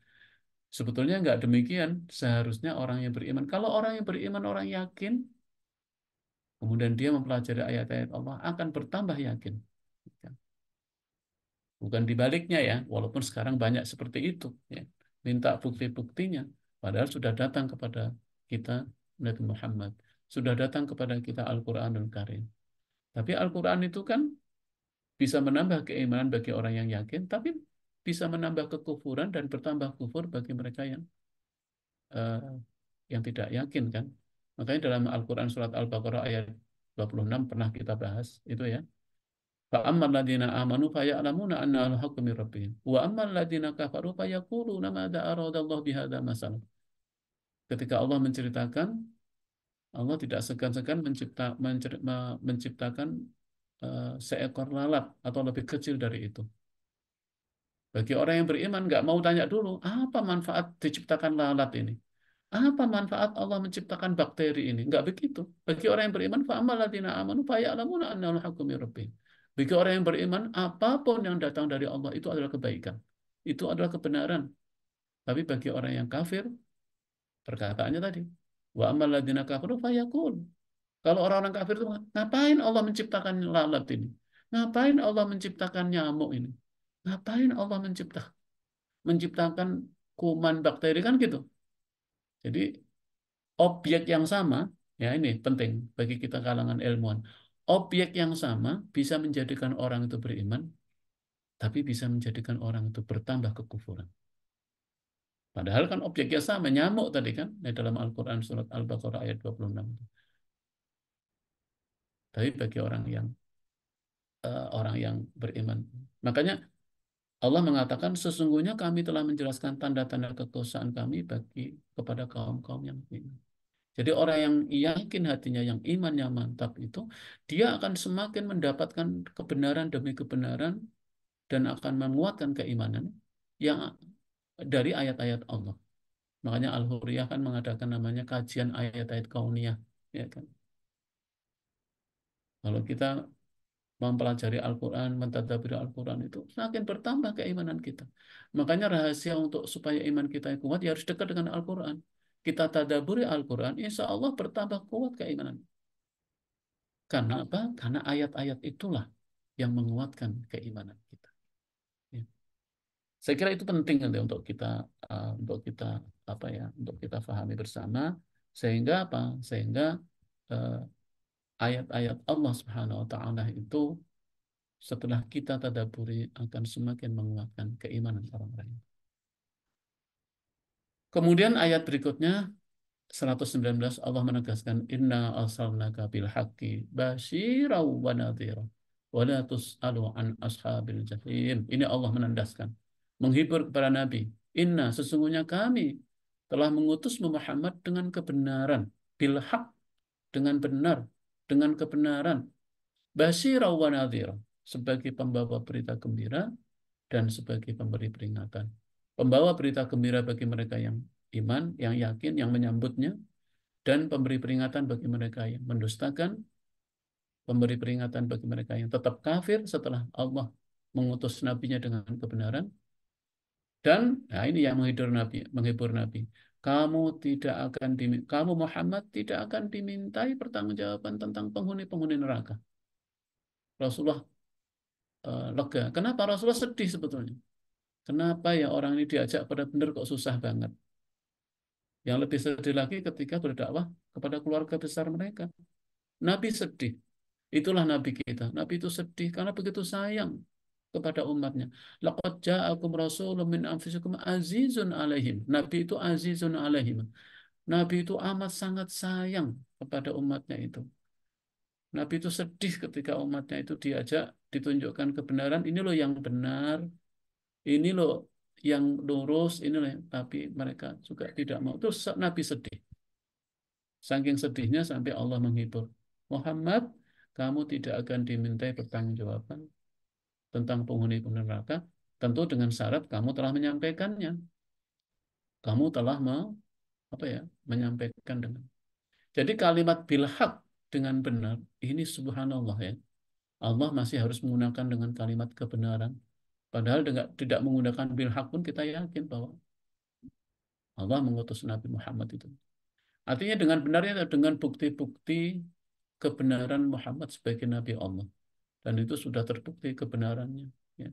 Sebetulnya nggak demikian. Seharusnya orang yang beriman. Kalau orang yang beriman, orang yakin, kemudian dia mempelajari ayat-ayat Allah, akan bertambah yakin. Bukan dibaliknya ya, walaupun sekarang banyak seperti itu. Ya. Minta bukti-buktinya. Padahal sudah datang kepada kita Nabi Muhammad. Sudah datang kepada kita Al-Quranul Karim. Tapi Al-Quran itu kan bisa menambah keimanan bagi orang yang yakin, tapi bisa menambah kekufuran dan bertambah kufur bagi mereka eh, yang tidak yakin kan. Makanya dalam Al-Quran surat Al-Baqarah ayat 26 pernah kita bahas itu ya. فَأَمَّا الَّذِينَ آمَنُوا فَيَعْلَمُونَ أَنَّهُ الْحَقُّ مِنْ رَبِّهِمْ وَأَمَّا الَّذِينَ كَفَرُوا فَيَقُولُونَ مَاذَا أَرَادَ اللَّهُ بِهَذَا مَثَلًا. Ketika Allah menceritakan, Allah tidak segan-segan menciptakan seekor lalat atau lebih kecil dari itu. Bagi orang yang beriman nggak mau tanya dulu, apa manfaat diciptakan lalat ini? Apa manfaat Allah menciptakan bakteri ini? Enggak begitu. Bagi orang yang beriman, fa'amal ladzina amanu faya'lamuna annahu al-haqqu min rabbihim. Bagi orang yang beriman, apapun yang datang dari Allah itu adalah kebaikan. Itu adalah kebenaran. Tapi bagi orang yang kafir, perkataannya tadi, wa amal ladzina kafaru fayaqul. Kalau orang-orang kafir itu, ngapain Allah menciptakan lalat ini? Ngapain Allah menciptakan nyamuk ini? Ngapain Allah menciptakan kuman bakteri kan gitu. Jadi objek yang sama, ya ini penting bagi kita kalangan ilmuwan. Objek yang sama bisa menjadikan orang itu beriman, tapi bisa menjadikan orang itu bertambah kekufuran. Padahal kan objeknya sama, nyamuk tadi kan, di dalam Al-Quran surat Al-Baqarah ayat 26. Tapi bagi orang yang beriman. Makanya Allah mengatakan sesungguhnya kami telah menjelaskan tanda-tanda kekuasaan kami kepada kaum-kaum yang beriman. Jadi orang yang yakin hatinya, yang imannya mantap itu, dia akan semakin mendapatkan kebenaran demi kebenaran dan akan menguatkan keimanan yang dari ayat-ayat Allah. Makanya Al-Hurriyah kan mengadakan namanya kajian ayat-ayat kauniyah. Ya kan? Kalau kita mempelajari Al-Quran, mentadaburi Al-Quran itu semakin bertambah keimanan kita. Makanya rahasia untuk supaya iman kita kuat, ya harus dekat dengan Al-Quran. Kita tadaburi Al-Quran, insya Allah bertambah kuat keimanan. Karena apa? Karena ayat-ayat itulah yang menguatkan keimanan kita. Ya. Saya kira itu penting nanti untuk kita apa ya, untuk kita pahami bersama sehingga apa? Sehingga eh, ayat-ayat Allah Subhanahu wa taala itu setelah kita tadaburi akan semakin menguatkan keimanan orang lain. Kemudian ayat berikutnya 119 Allah menegaskan inna arsalnaka bil haqqi basyirau wa nadhira wa la tus'alu an ashabil jahim. Ini Allah menandaskan. menghibur kepada Nabi. Inna, sesungguhnya kami telah mengutusmu Muhammad dengan kebenaran, bilhaq, dengan benar, dengan kebenaran, basyira wa nadhira, sebagai pembawa berita gembira dan sebagai pemberi peringatan. Pembawa berita gembira bagi mereka yang iman, yang yakin, yang menyambutnya, dan pemberi peringatan bagi mereka yang mendustakan, pemberi peringatan bagi mereka yang tetap kafir setelah Allah mengutus nabinya dengan kebenaran. Dan nah ini yang menghibur Nabi. Kamu Muhammad tidak akan dimintai pertanggungjawaban tentang penghuni-penghuni neraka. Rasulullah lega. Kenapa Rasulullah sedih sebetulnya? Kenapa ya orang ini diajak pada benar kok susah banget? Yang lebih sedih lagi ketika berdakwah kepada keluarga besar mereka. Nabi sedih. Itulah Nabi kita. Nabi itu sedih karena begitu sayang kepada umatnya. Laqad ja'akum rasulun min anfusikum azizun alaihim. Nabi itu azizun alaihim. Nabi itu amat sangat sayang kepada umatnya itu. Nabi itu sedih ketika umatnya itu diajak ditunjukkan kebenaran. Ini loh yang benar. Ini loh yang lurus. Ini loh tapi mereka juga tidak mau. Terus Nabi sedih. Saking sedihnya sampai Allah menghibur. Muhammad, kamu tidak akan dimintai pertanggungjawaban tentang penghuni-penghuni neraka, tentu dengan syarat kamu telah menyampaikannya. Kamu telah apa ya, menyampaikan dengan. Jadi kalimat bilhaq dengan benar, ini subhanallah ya. Allah masih harus menggunakan dengan kalimat kebenaran. Padahal tidak menggunakan bilhaq pun kita yakin bahwa Allah mengutus Nabi Muhammad itu. Artinya dengan benarnya dengan bukti-bukti kebenaran Muhammad sebagai Nabi Allah. Dan itu sudah terbukti kebenarannya. Ya.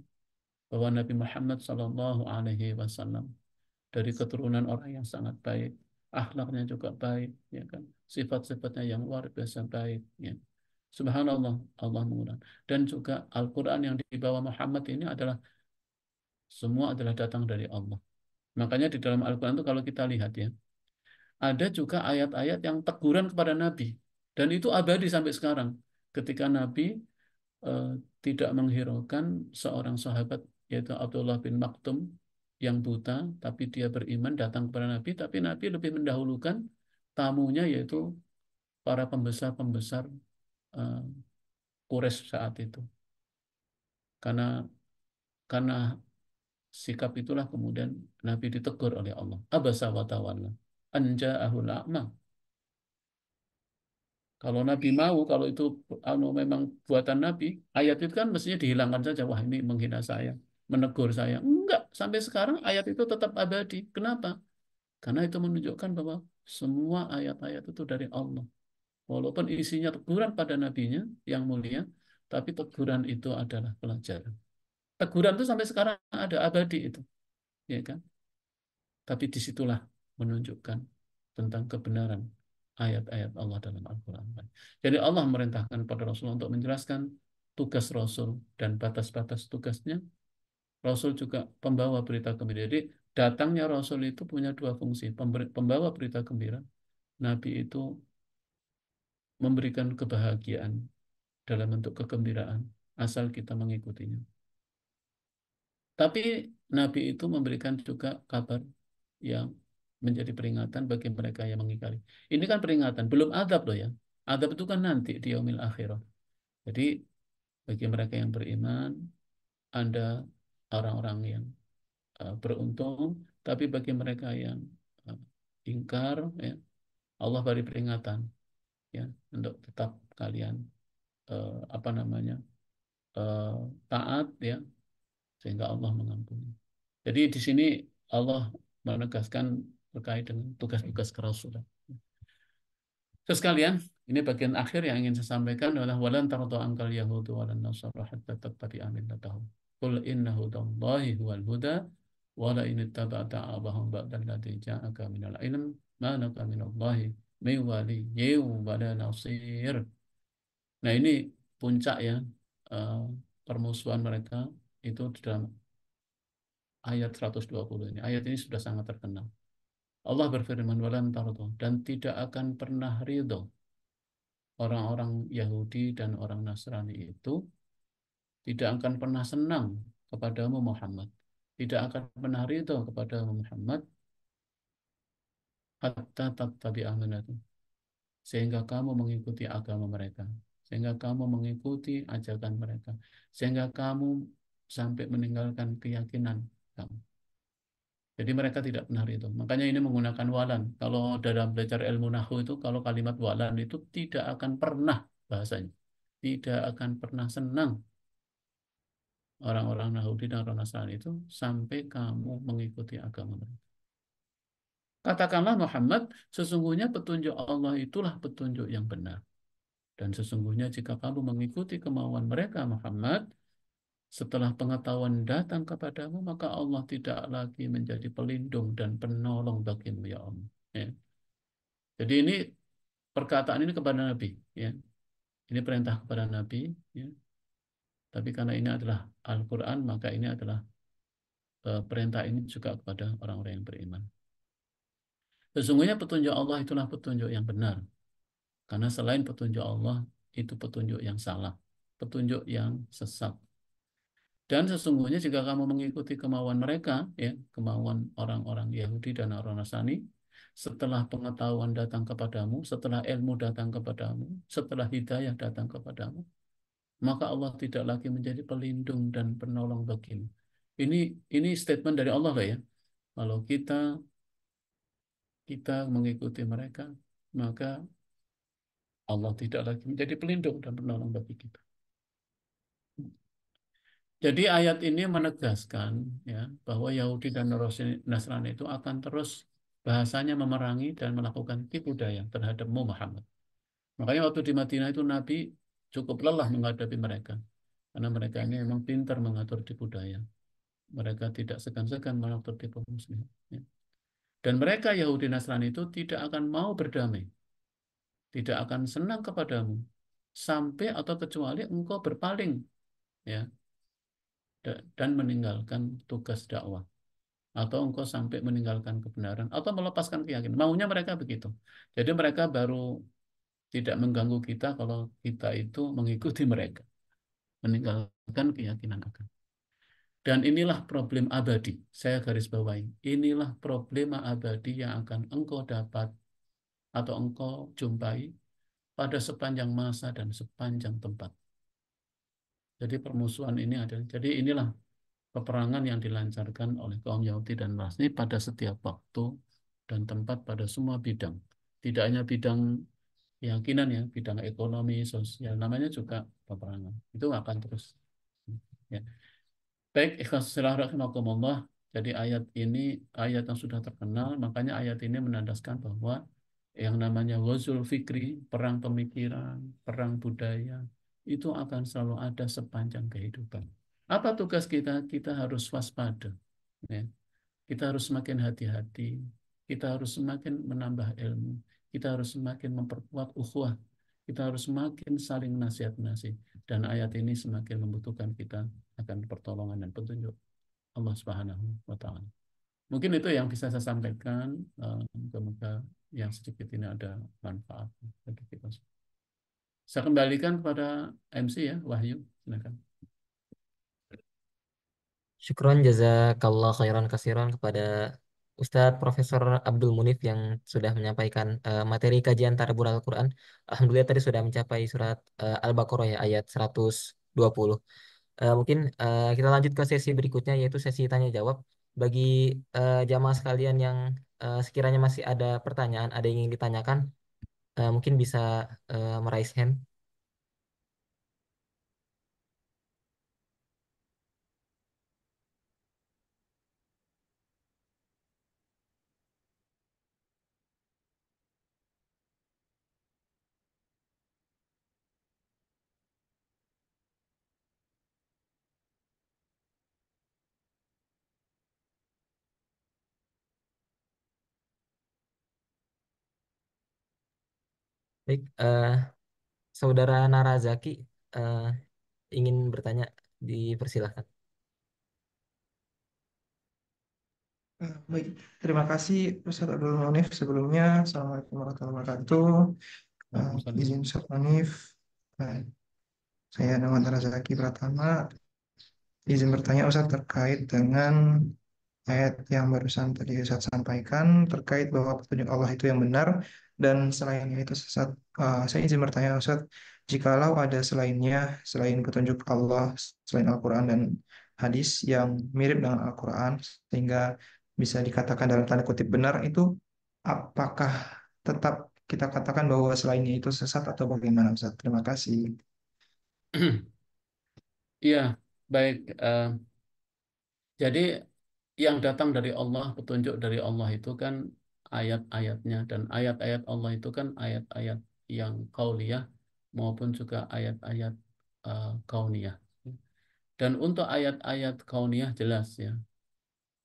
Bahwa Nabi Muhammad Sallallahu Alaihi Wasallam dari keturunan orang yang sangat baik, akhlaknya juga baik, ya kan, sifat-sifatnya yang luar biasa baik, ya. Subhanallah, Allah menggunakan. Dan juga Al-Quran yang dibawa Muhammad ini adalah semua adalah datang dari Allah. Makanya di dalam Al-Quran itu kalau kita lihat ya, ada juga ayat-ayat yang teguran kepada Nabi dan itu abadi sampai sekarang. Ketika Nabi eh, tidak menghiraukan seorang sahabat yaitu Abdullah bin Maktum yang buta tapi dia beriman datang kepada Nabi tapi Nabi lebih mendahulukan tamunya yaitu para pembesar-pembesar eh, Quraisy saat itu karena sikap itulah kemudian Nabi ditegur oleh Allah abasa wa tawalla anja ahul a'ma. Kalau Nabi mau, kalau itu memang buatan Nabi, ayat itu kan mestinya dihilangkan saja. Wah, ini menghina saya, menegur saya. Enggak, sampai sekarang ayat itu tetap abadi. Kenapa? Karena itu menunjukkan bahwa semua ayat-ayat itu dari Allah. Walaupun isinya teguran pada nabinya yang mulia, tapi teguran itu adalah pelajaran. Teguran itu sampai sekarang ada abadi itu, ya kan? Tapi disitulah menunjukkan tentang kebenaran ayat-ayat Allah dalam Al-Quran. Jadi Allah merintahkan pada Rasul untuk menjelaskan tugas Rasul dan batas-batas tugasnya. Rasul juga pembawa berita gembira. Jadi datangnya Rasul itu punya dua fungsi. Pembawa berita gembira. Nabi itu memberikan kebahagiaan dalam bentuk kegembiraan asal kita mengikutinya. Tapi Nabi itu memberikan juga kabar yang menjadi peringatan bagi mereka yang mengingkari. Ini kan peringatan, belum adab loh ya. Adab itu kan nanti di yaumil akhirah. Jadi bagi mereka yang beriman, Anda orang-orang yang beruntung, tapi bagi mereka yang uh, ingkar, ya, Allah beri peringatan ya untuk tetap kalian apa namanya uh, taat ya sehingga Allah mengampuni. Jadi di sini Allah menegaskan terkait dengan tugas-tugas kerasulan. Terus kalian, ini bagian akhir yang ingin saya sampaikan adalah walan tarda angkal yahudu walan nasara hatta tattabi'a millatahum. Qul inna hudallahi huwal huda wa la in ittaba'ta ahwahum ba'da alladzi ja'aka minal ilm ma laka minallahi min waliyyin wa la nasir. Nah, ini puncak ya eh, permusuhan mereka itu di dalam ayat 120 ini. Ayat ini sudah sangat terkenal. Allah berfirman walan tarda dan tidak akan pernah ridho orang-orang Yahudi dan orang Nasrani itu tidak akan pernah senang kepadamu Muhammad tidak akan pernah ridho kepada Muhammad hatta tattabi'a millatahu, sehingga kamu mengikuti agama mereka, sehingga kamu mengikuti ajakan mereka, sehingga kamu sampai meninggalkan keyakinan kamu. Jadi mereka tidak benar itu. Makanya ini menggunakan walan. Kalau dalam belajar ilmu nahwu itu, kalau kalimat walan itu tidak akan pernah bahasanya. Tidak akan pernah senang orang-orang Yahudi dan orang Nasrani itu sampai kamu mengikuti agama mereka. Katakanlah Muhammad, sesungguhnya petunjuk Allah itulah petunjuk yang benar. Dan sesungguhnya jika kamu mengikuti kemauan mereka Muhammad, setelah pengetahuan datang kepadamu, maka Allah tidak lagi menjadi pelindung dan penolong bagimu ya Allah. Ya. Jadi ini perkataan ini kepada Nabi, ya. Ini perintah kepada Nabi, ya. Tapi karena ini adalah Al-Quran, maka ini adalah perintah ini juga kepada orang-orang yang beriman. Sesungguhnya petunjuk Allah itulah petunjuk yang benar. Karena selain petunjuk Allah, itu petunjuk yang salah, petunjuk yang sesat. Dan sesungguhnya jika kamu mengikuti kemauan mereka, ya, kemauan orang-orang Yahudi dan orang Nasrani, setelah pengetahuan datang kepadamu, setelah ilmu datang kepadamu, setelah hidayah datang kepadamu, maka Allah tidak lagi menjadi pelindung dan penolong bagimu. Ini ini statement dari Allah lah ya. Kalau kita mengikuti mereka, maka Allah tidak lagi menjadi pelindung dan penolong bagi kita. Jadi ayat ini menegaskan ya bahwa Yahudi dan Nasrani itu akan terus bahasanya memerangi dan melakukan tipu daya terhadapmu Muhammad. Makanya waktu di Madinah itu Nabi cukup lelah menghadapi mereka karena mereka ini memang pintar mengatur tipu daya. Mereka tidak segan-segan mengatur tipu muslim. Ya. Dan mereka Yahudi Nasrani itu tidak akan mau berdamai, tidak akan senang kepadamu sampai atau kecuali engkau berpaling ya dan meninggalkan tugas dakwah atau engkau sampai meninggalkan kebenaran atau melepaskan keyakinan. Maunya mereka begitu. Jadi mereka baru tidak mengganggu kita kalau kita itu mengikuti mereka, meninggalkan keyakinan agama. Dan inilah problem abadi. Saya garis bawahi. Inilah problema abadi yang akan engkau dapat atau engkau jumpai pada sepanjang masa dan sepanjang tempat. Jadi permusuhan ini ada. Jadi inilah peperangan yang dilancarkan oleh kaum Yahudi dan Nasrani pada setiap waktu dan tempat pada semua bidang. Tidak hanya bidang keyakinan ya, bidang ekonomi, sosial, namanya juga peperangan. Itu akan terus. Ya. Baik, ikhlas rahimakumullah. Jadi ayat ini ayat yang sudah terkenal, makanya ayat ini menandaskan bahwa yang namanya ghazul fikri, perang pemikiran, perang budaya, itu akan selalu ada sepanjang kehidupan. Apa tugas kita? Kita harus waspada. Ya. Kita harus semakin hati-hati. Kita harus semakin menambah ilmu. Kita harus semakin memperkuat ukhuwah. Kita harus semakin saling nasihat-nasihat. Dan ayat ini semakin membutuhkan kita akan pertolongan dan petunjuk Allah Subhanahu wa taala. Mungkin itu yang bisa saya sampaikan. Semoga yang sedikit ini ada manfaat bagi kita. Saya kembalikan kepada MC ya, Wahyu. Silakan. Syukron jazakallah khairan kasiran kepada Ustadz Profesor Abdul Munif yang sudah menyampaikan materi kajian Tadabbur Al-Quran. Alhamdulillah tadi sudah mencapai surat Al-Baqarah ya ayat 120. Mungkin kita lanjut ke sesi berikutnya yaitu sesi tanya jawab. Bagi jamaah sekalian yang sekiranya masih ada pertanyaan, ada yang ingin ditanyakan, mungkin bisa meraise hand. Baik, Saudara Narazaki eh, ingin bertanya, dipersilahkan. Baik, terima kasih Ustaz Abdul Munif sebelumnya. Assalamualaikum warahmatullahi wabarakatuh. Waalaikumsalam. Izin Ustaz Munif, saya nama Zaki Pratama izin bertanya Ustaz terkait dengan ayat yang barusan tadi Ustaz sampaikan terkait bahwa petunjuk Allah itu yang benar dan selainnya itu sesat. Saya izin bertanya Ustaz, jikalau ada selainnya, selain petunjuk Allah, selain Al-Quran dan hadis yang mirip dengan Al-Quran, sehingga bisa dikatakan dalam tanda kutip benar, itu apakah tetap kita katakan bahwa selainnya itu sesat atau bagaimana Ustaz? Terima kasih. Iya, baik. Jadi yang datang dari Allah, petunjuk dari Allah itu kan ayat-ayatnya, dan ayat-ayat Allah itu kan ayat-ayat yang qauliyah maupun juga ayat-ayat kauniyah. Dan untuk ayat-ayat kauniyah jelas ya,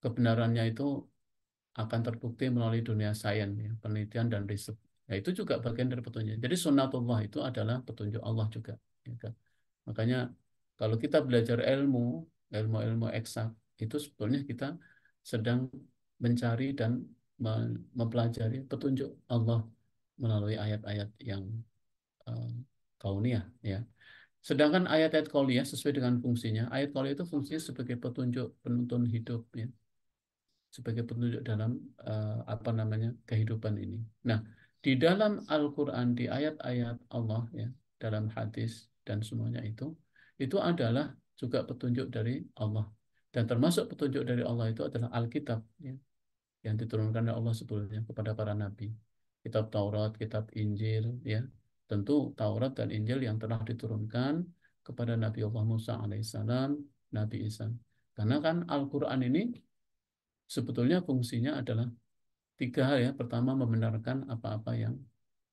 kebenarannya itu akan terbukti melalui dunia sains, ya, penelitian dan riset. Ya, itu juga bagian dari petunjuk. Jadi sunnatullah itu adalah petunjuk Allah juga. Ya kan? Makanya kalau kita belajar ilmu eksak, itu sebetulnya kita sedang mencari dan mempelajari petunjuk Allah melalui ayat-ayat yang uh, kauniyah. Ya. Sedangkan ayat-ayat kauniyah sesuai dengan fungsinya. Ayat kauniyah itu fungsinya sebagai petunjuk penuntun hidup, ya, sebagai petunjuk dalam apa namanya kehidupan ini. Nah, di dalam Al-Quran, di ayat-ayat Allah, ya, dalam hadis dan semuanya itu adalah juga petunjuk dari Allah. Dan termasuk petunjuk dari Allah itu adalah Alkitab, ya, yang diturunkan oleh Allah sebelumnya kepada para nabi. Kitab Taurat, kitab Injil, ya. Tentu Taurat dan Injil yang telah diturunkan kepada Nabi Allah Musa alaihissalam, Nabi Isa. Karena kan Al-Quran ini sebetulnya fungsinya adalah tiga hal, ya. Pertama, membenarkan apa-apa yang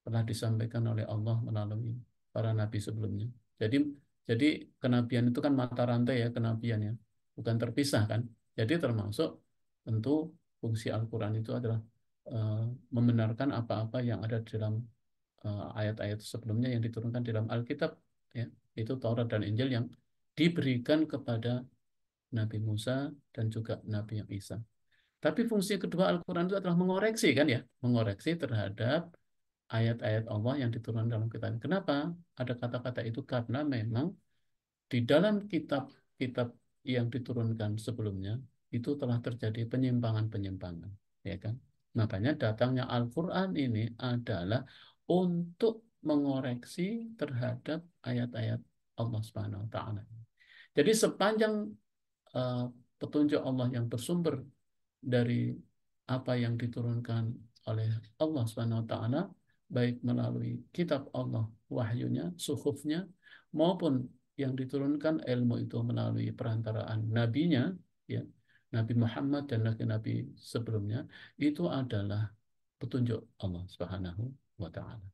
telah disampaikan oleh Allah melalui para nabi sebelumnya. Jadi jadi kenabian itu kan mata rantai, ya, kenabian, ya, bukan terpisah kan. Jadi termasuk tentu fungsi Al-Quran itu adalah eh, membenarkan apa-apa yang ada di dalam ayat-ayat sebelumnya yang diturunkan di dalam Alkitab, ya, itu Taurat dan Injil yang diberikan kepada Nabi Musa dan juga Nabi yang Isa. Tapi fungsi kedua Al-Quran itu adalah mengoreksi, kan, ya, mengoreksi terhadap ayat-ayat Allah yang diturunkan dalam kitab. Kenapa ada kata-kata itu? Karena memang di dalam kitab-kitab yang diturunkan sebelumnya itu telah terjadi penyimpangan-penyimpangan, ya kan? Makanya datangnya Al-Quran ini adalah untuk mengoreksi terhadap ayat-ayat Allah Subhanahu wa taala. Jadi sepanjang eh, petunjuk Allah yang bersumber dari apa yang diturunkan oleh Allah Subhanahu wa taala, baik melalui kitab Allah, wahyunya, suhufnya, maupun yang diturunkan ilmu itu melalui perantaraan nabinya, ya, Nabi Muhammad dan nabi-nabi sebelumnya, itu adalah petunjuk Allah Subhanahu wa taala.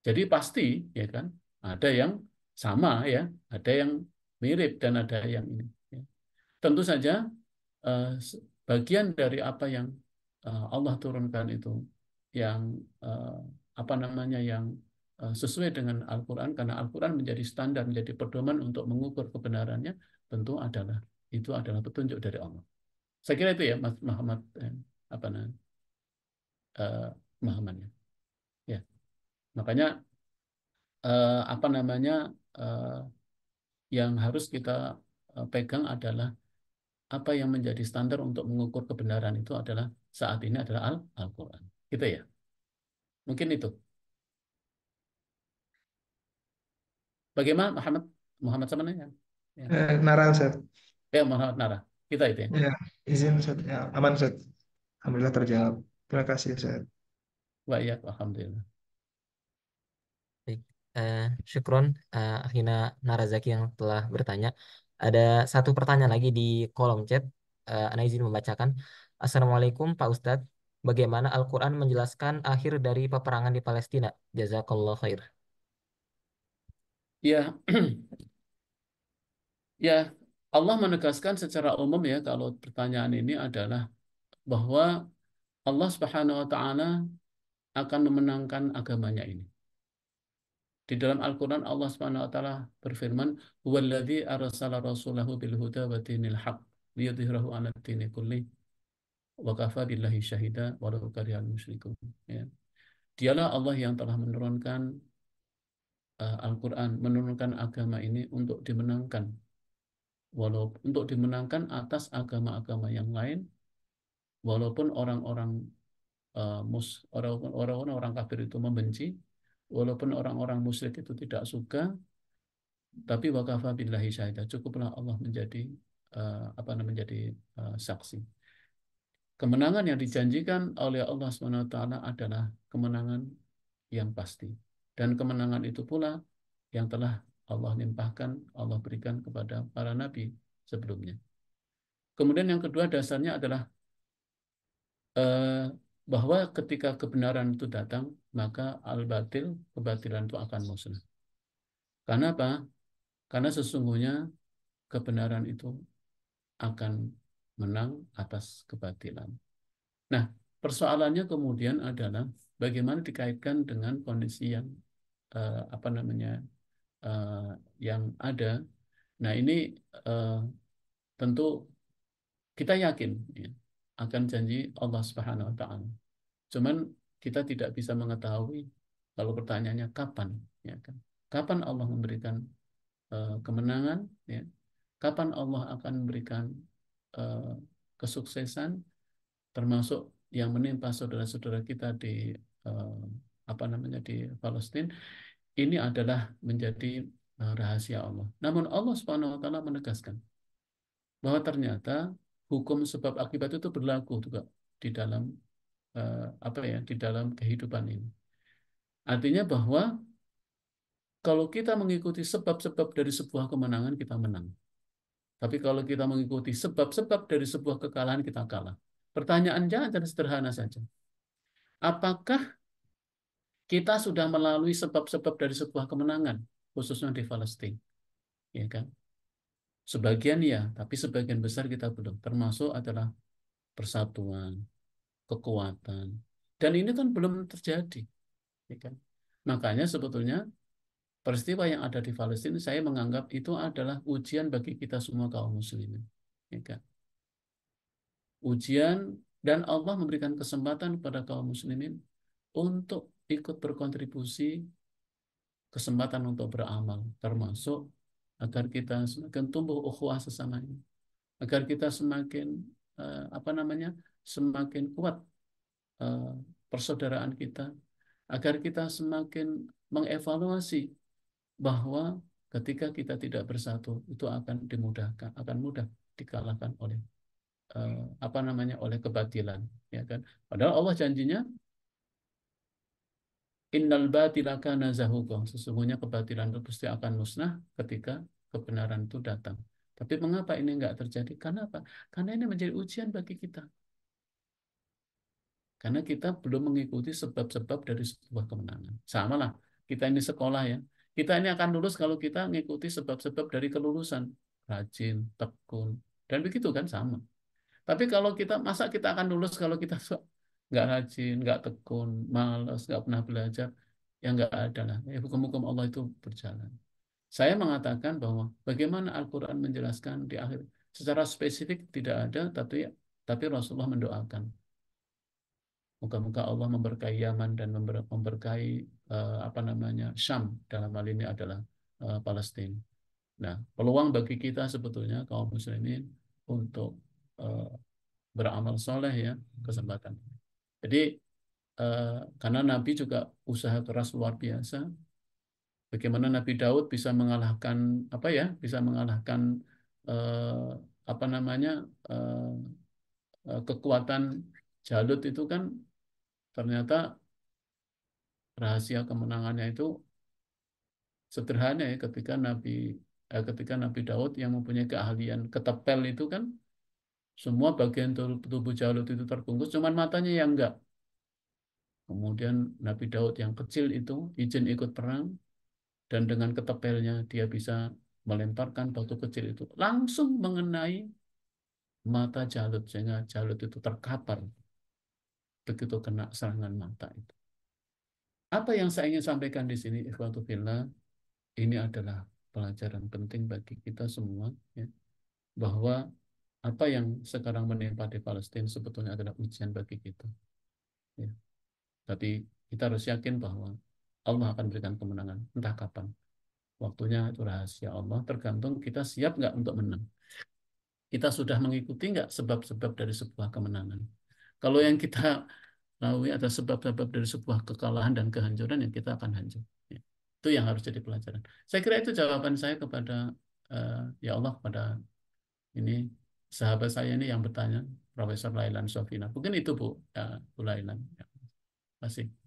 Jadi pasti, ya kan, ada yang sama, ya, ada yang mirip dan ada yang ini, ya. Tentu saja eh, bagian dari apa yang Allah turunkan itu yang eh, apa namanya yang sesuai dengan Al-Quran, karena Al-Quran menjadi standar, menjadi pedoman untuk mengukur kebenarannya, tentu itu adalah petunjuk dari Allah. Saya kira itu, ya, Mas Muhammad, apa namanya, eh, Muhammad, ya. Ya. Makanya apa namanya eh, yang harus kita pegang adalah apa yang menjadi standar untuk mengukur kebenaran itu adalah saat ini adalah Al-Quran. Gitu, ya. Mungkin itu. Bagaimana Muhammad? Muhammad sama ya? Ya. Nara Ustaz. Ya, Muhammad Nara. Kita itu, ya. Ya, izin Ustaz. Ya, aman Ustaz. Alhamdulillah terjawab. Terima kasih Ustaz. Wa iya, alhamdulillah. Baik. Syukron Akhina Narazaki yang telah bertanya. Ada satu pertanyaan lagi di kolom chat. Ana izin membacakan. Assalamualaikum Pak Ustadz. Bagaimana Al-Quran menjelaskan akhir dari peperangan di Palestina? Jazakallah khair. Ya, ya, Allah menegaskan secara umum, ya, kalau pertanyaan ini adalah bahwa Allah Subhanahu wa taala akan memenangkan agamanya ini. Di dalam Al-Quran Allah Subhanahu wa taala berfirman, "Huwallazi arsala rasulahu bil huda wa dinil haq liyudhhirahu 'ala dini kulli wa kafa billahi syahida walau karihal musyrikun." Ya. Dialah Allah yang telah menurunkan Al-Quran, menurunkan agama ini untuk dimenangkan walaupun untuk dimenangkan atas agama-agama yang lain, walaupun orang-orang kafir itu membenci, walaupun orang-orang musyrik itu tidak suka, tapi wakafa billahi syahidah, cukuplah Allah menjadi saksi. Kemenangan yang dijanjikan oleh Allah SWT adalah kemenangan yang pasti. Dan kemenangan itu pula yang telah Allah limpahkan, Allah berikan kepada para nabi sebelumnya. Kemudian yang kedua dasarnya adalah eh, bahwa ketika kebenaran itu datang, maka al-batil, kebatilan itu akan musnah. Karena apa? Karena sesungguhnya kebenaran itu akan menang atas kebatilan. Nah, persoalannya kemudian adalah bagaimana dikaitkan dengan kondisi yang eh, apa namanya eh, yang ada. Nah, ini eh, tentu kita yakin ya, akan janji Allah Subhanahu Wa Taala. Cuman kita tidak bisa mengetahui kalau pertanyaannya kapan, ya kan? Kapan Allah memberikan kemenangan, ya? Kapan Allah akan memberikan eh, kesuksesan, termasuk yang menimpa saudara-saudara kita di eh, di Palestina, ini adalah menjadi rahasia Allah. Namun Allah Subhanahu Wa Taala menegaskan bahwa ternyata hukum sebab akibat itu berlaku juga di dalam di dalam kehidupan ini. Artinya bahwa kalau kita mengikuti sebab-sebab dari sebuah kemenangan, kita menang. Tapi kalau kita mengikuti sebab-sebab dari sebuah kekalahan, kita kalah. Pertanyaannya adalah sederhana saja. Apakah kita sudah melalui sebab-sebab dari sebuah kemenangan, khususnya di Palestina? Ya kan? Sebagian ya, tapi sebagian besar kita belum. Termasuk adalah persatuan, kekuatan. Dan ini kan belum terjadi. Ya kan? Makanya sebetulnya peristiwa yang ada di Palestina, saya menganggap itu adalah ujian bagi kita semua kaum muslimin. Ya kan? Ujian, dan Allah memberikan kesempatan kepada kaum muslimin untuk ikut berkontribusi, kesempatan untuk beramal, termasuk agar kita semakin tumbuh ukhuwah sesamanya, agar kita semakin semakin kuat eh, persaudaraan kita, agar kita semakin mengevaluasi bahwa ketika kita tidak bersatu itu akan dimudahkan, akan mudah dikalahkan oleh oleh kebatilan, ya kan? Padahal Allah janjinya innal batila kana zahuqa, sesungguhnya kebatilan itu pasti akan musnah ketika kebenaran itu datang. Tapi mengapa ini enggak terjadi? Karena apa? Karena ini menjadi ujian bagi kita. Karena kita belum mengikuti sebab-sebab dari sebuah kemenangan. Sama lah, kita ini sekolah ya. Kita ini akan lulus kalau kita mengikuti sebab-sebab dari kelulusan. Rajin, tekun, dan begitu kan sama. Tapi kalau kita, masa kita akan lulus kalau kita nggak rajin, nggak tekun, malas, nggak pernah belajar, ya nggak ada lah. Ya, hukum-hukum Allah itu berjalan. Saya mengatakan bahwa bagaimana Al-Quran menjelaskan di akhir, secara spesifik tidak ada, tapi Rasulullah mendoakan. Moga-moga Allah memberkahi Yaman dan memberkahi Syam, dalam hal ini adalah Palestina. Nah, peluang bagi kita sebetulnya kaum muslimin untuk eh, beramal soleh ya, kesempatan. Jadi karena Nabi juga usaha keras luar biasa. Bagaimana Nabi Daud bisa mengalahkan bisa mengalahkan eh, apa namanya eh, kekuatan Jalut itu kan ternyata rahasia kemenangannya itu sederhana ya, ketika Nabi Daud yang mempunyai keahlian ketepel itu kan semua bagian tubuh Jalut itu terbungkus, cuman matanya yang enggak. Kemudian Nabi Daud yang kecil itu izin ikut perang, dan dengan ketepelnya dia bisa melemparkan batu kecil itu langsung mengenai mata Jalut, sehingga Jalut itu terkapar begitu kena serangan mata itu. Apa yang saya ingin sampaikan di sini, ikhwatu fillah, ini adalah pelajaran penting bagi kita semua, ya, bahwa apa yang sekarang menimpa di Palestina sebetulnya adalah ujian bagi kita. Ya. Tapi kita harus yakin bahwa Allah akan berikan kemenangan entah kapan. Waktunya itu rahasia Allah, tergantung kita siap nggak untuk menang. Kita sudah mengikuti nggak sebab-sebab dari sebuah kemenangan. Kalau yang kita lalui ada sebab-sebab dari sebuah kekalahan dan kehancuran, yang kita akan hancur. Ya. Itu yang harus jadi pelajaran. Saya kira itu jawaban saya kepada ya Allah, kepada ini sahabat saya ini yang bertanya, Profesor Lailan Sofina. Mungkin itu Bu, ya, Bu Lailan. Ya. Terima kasih.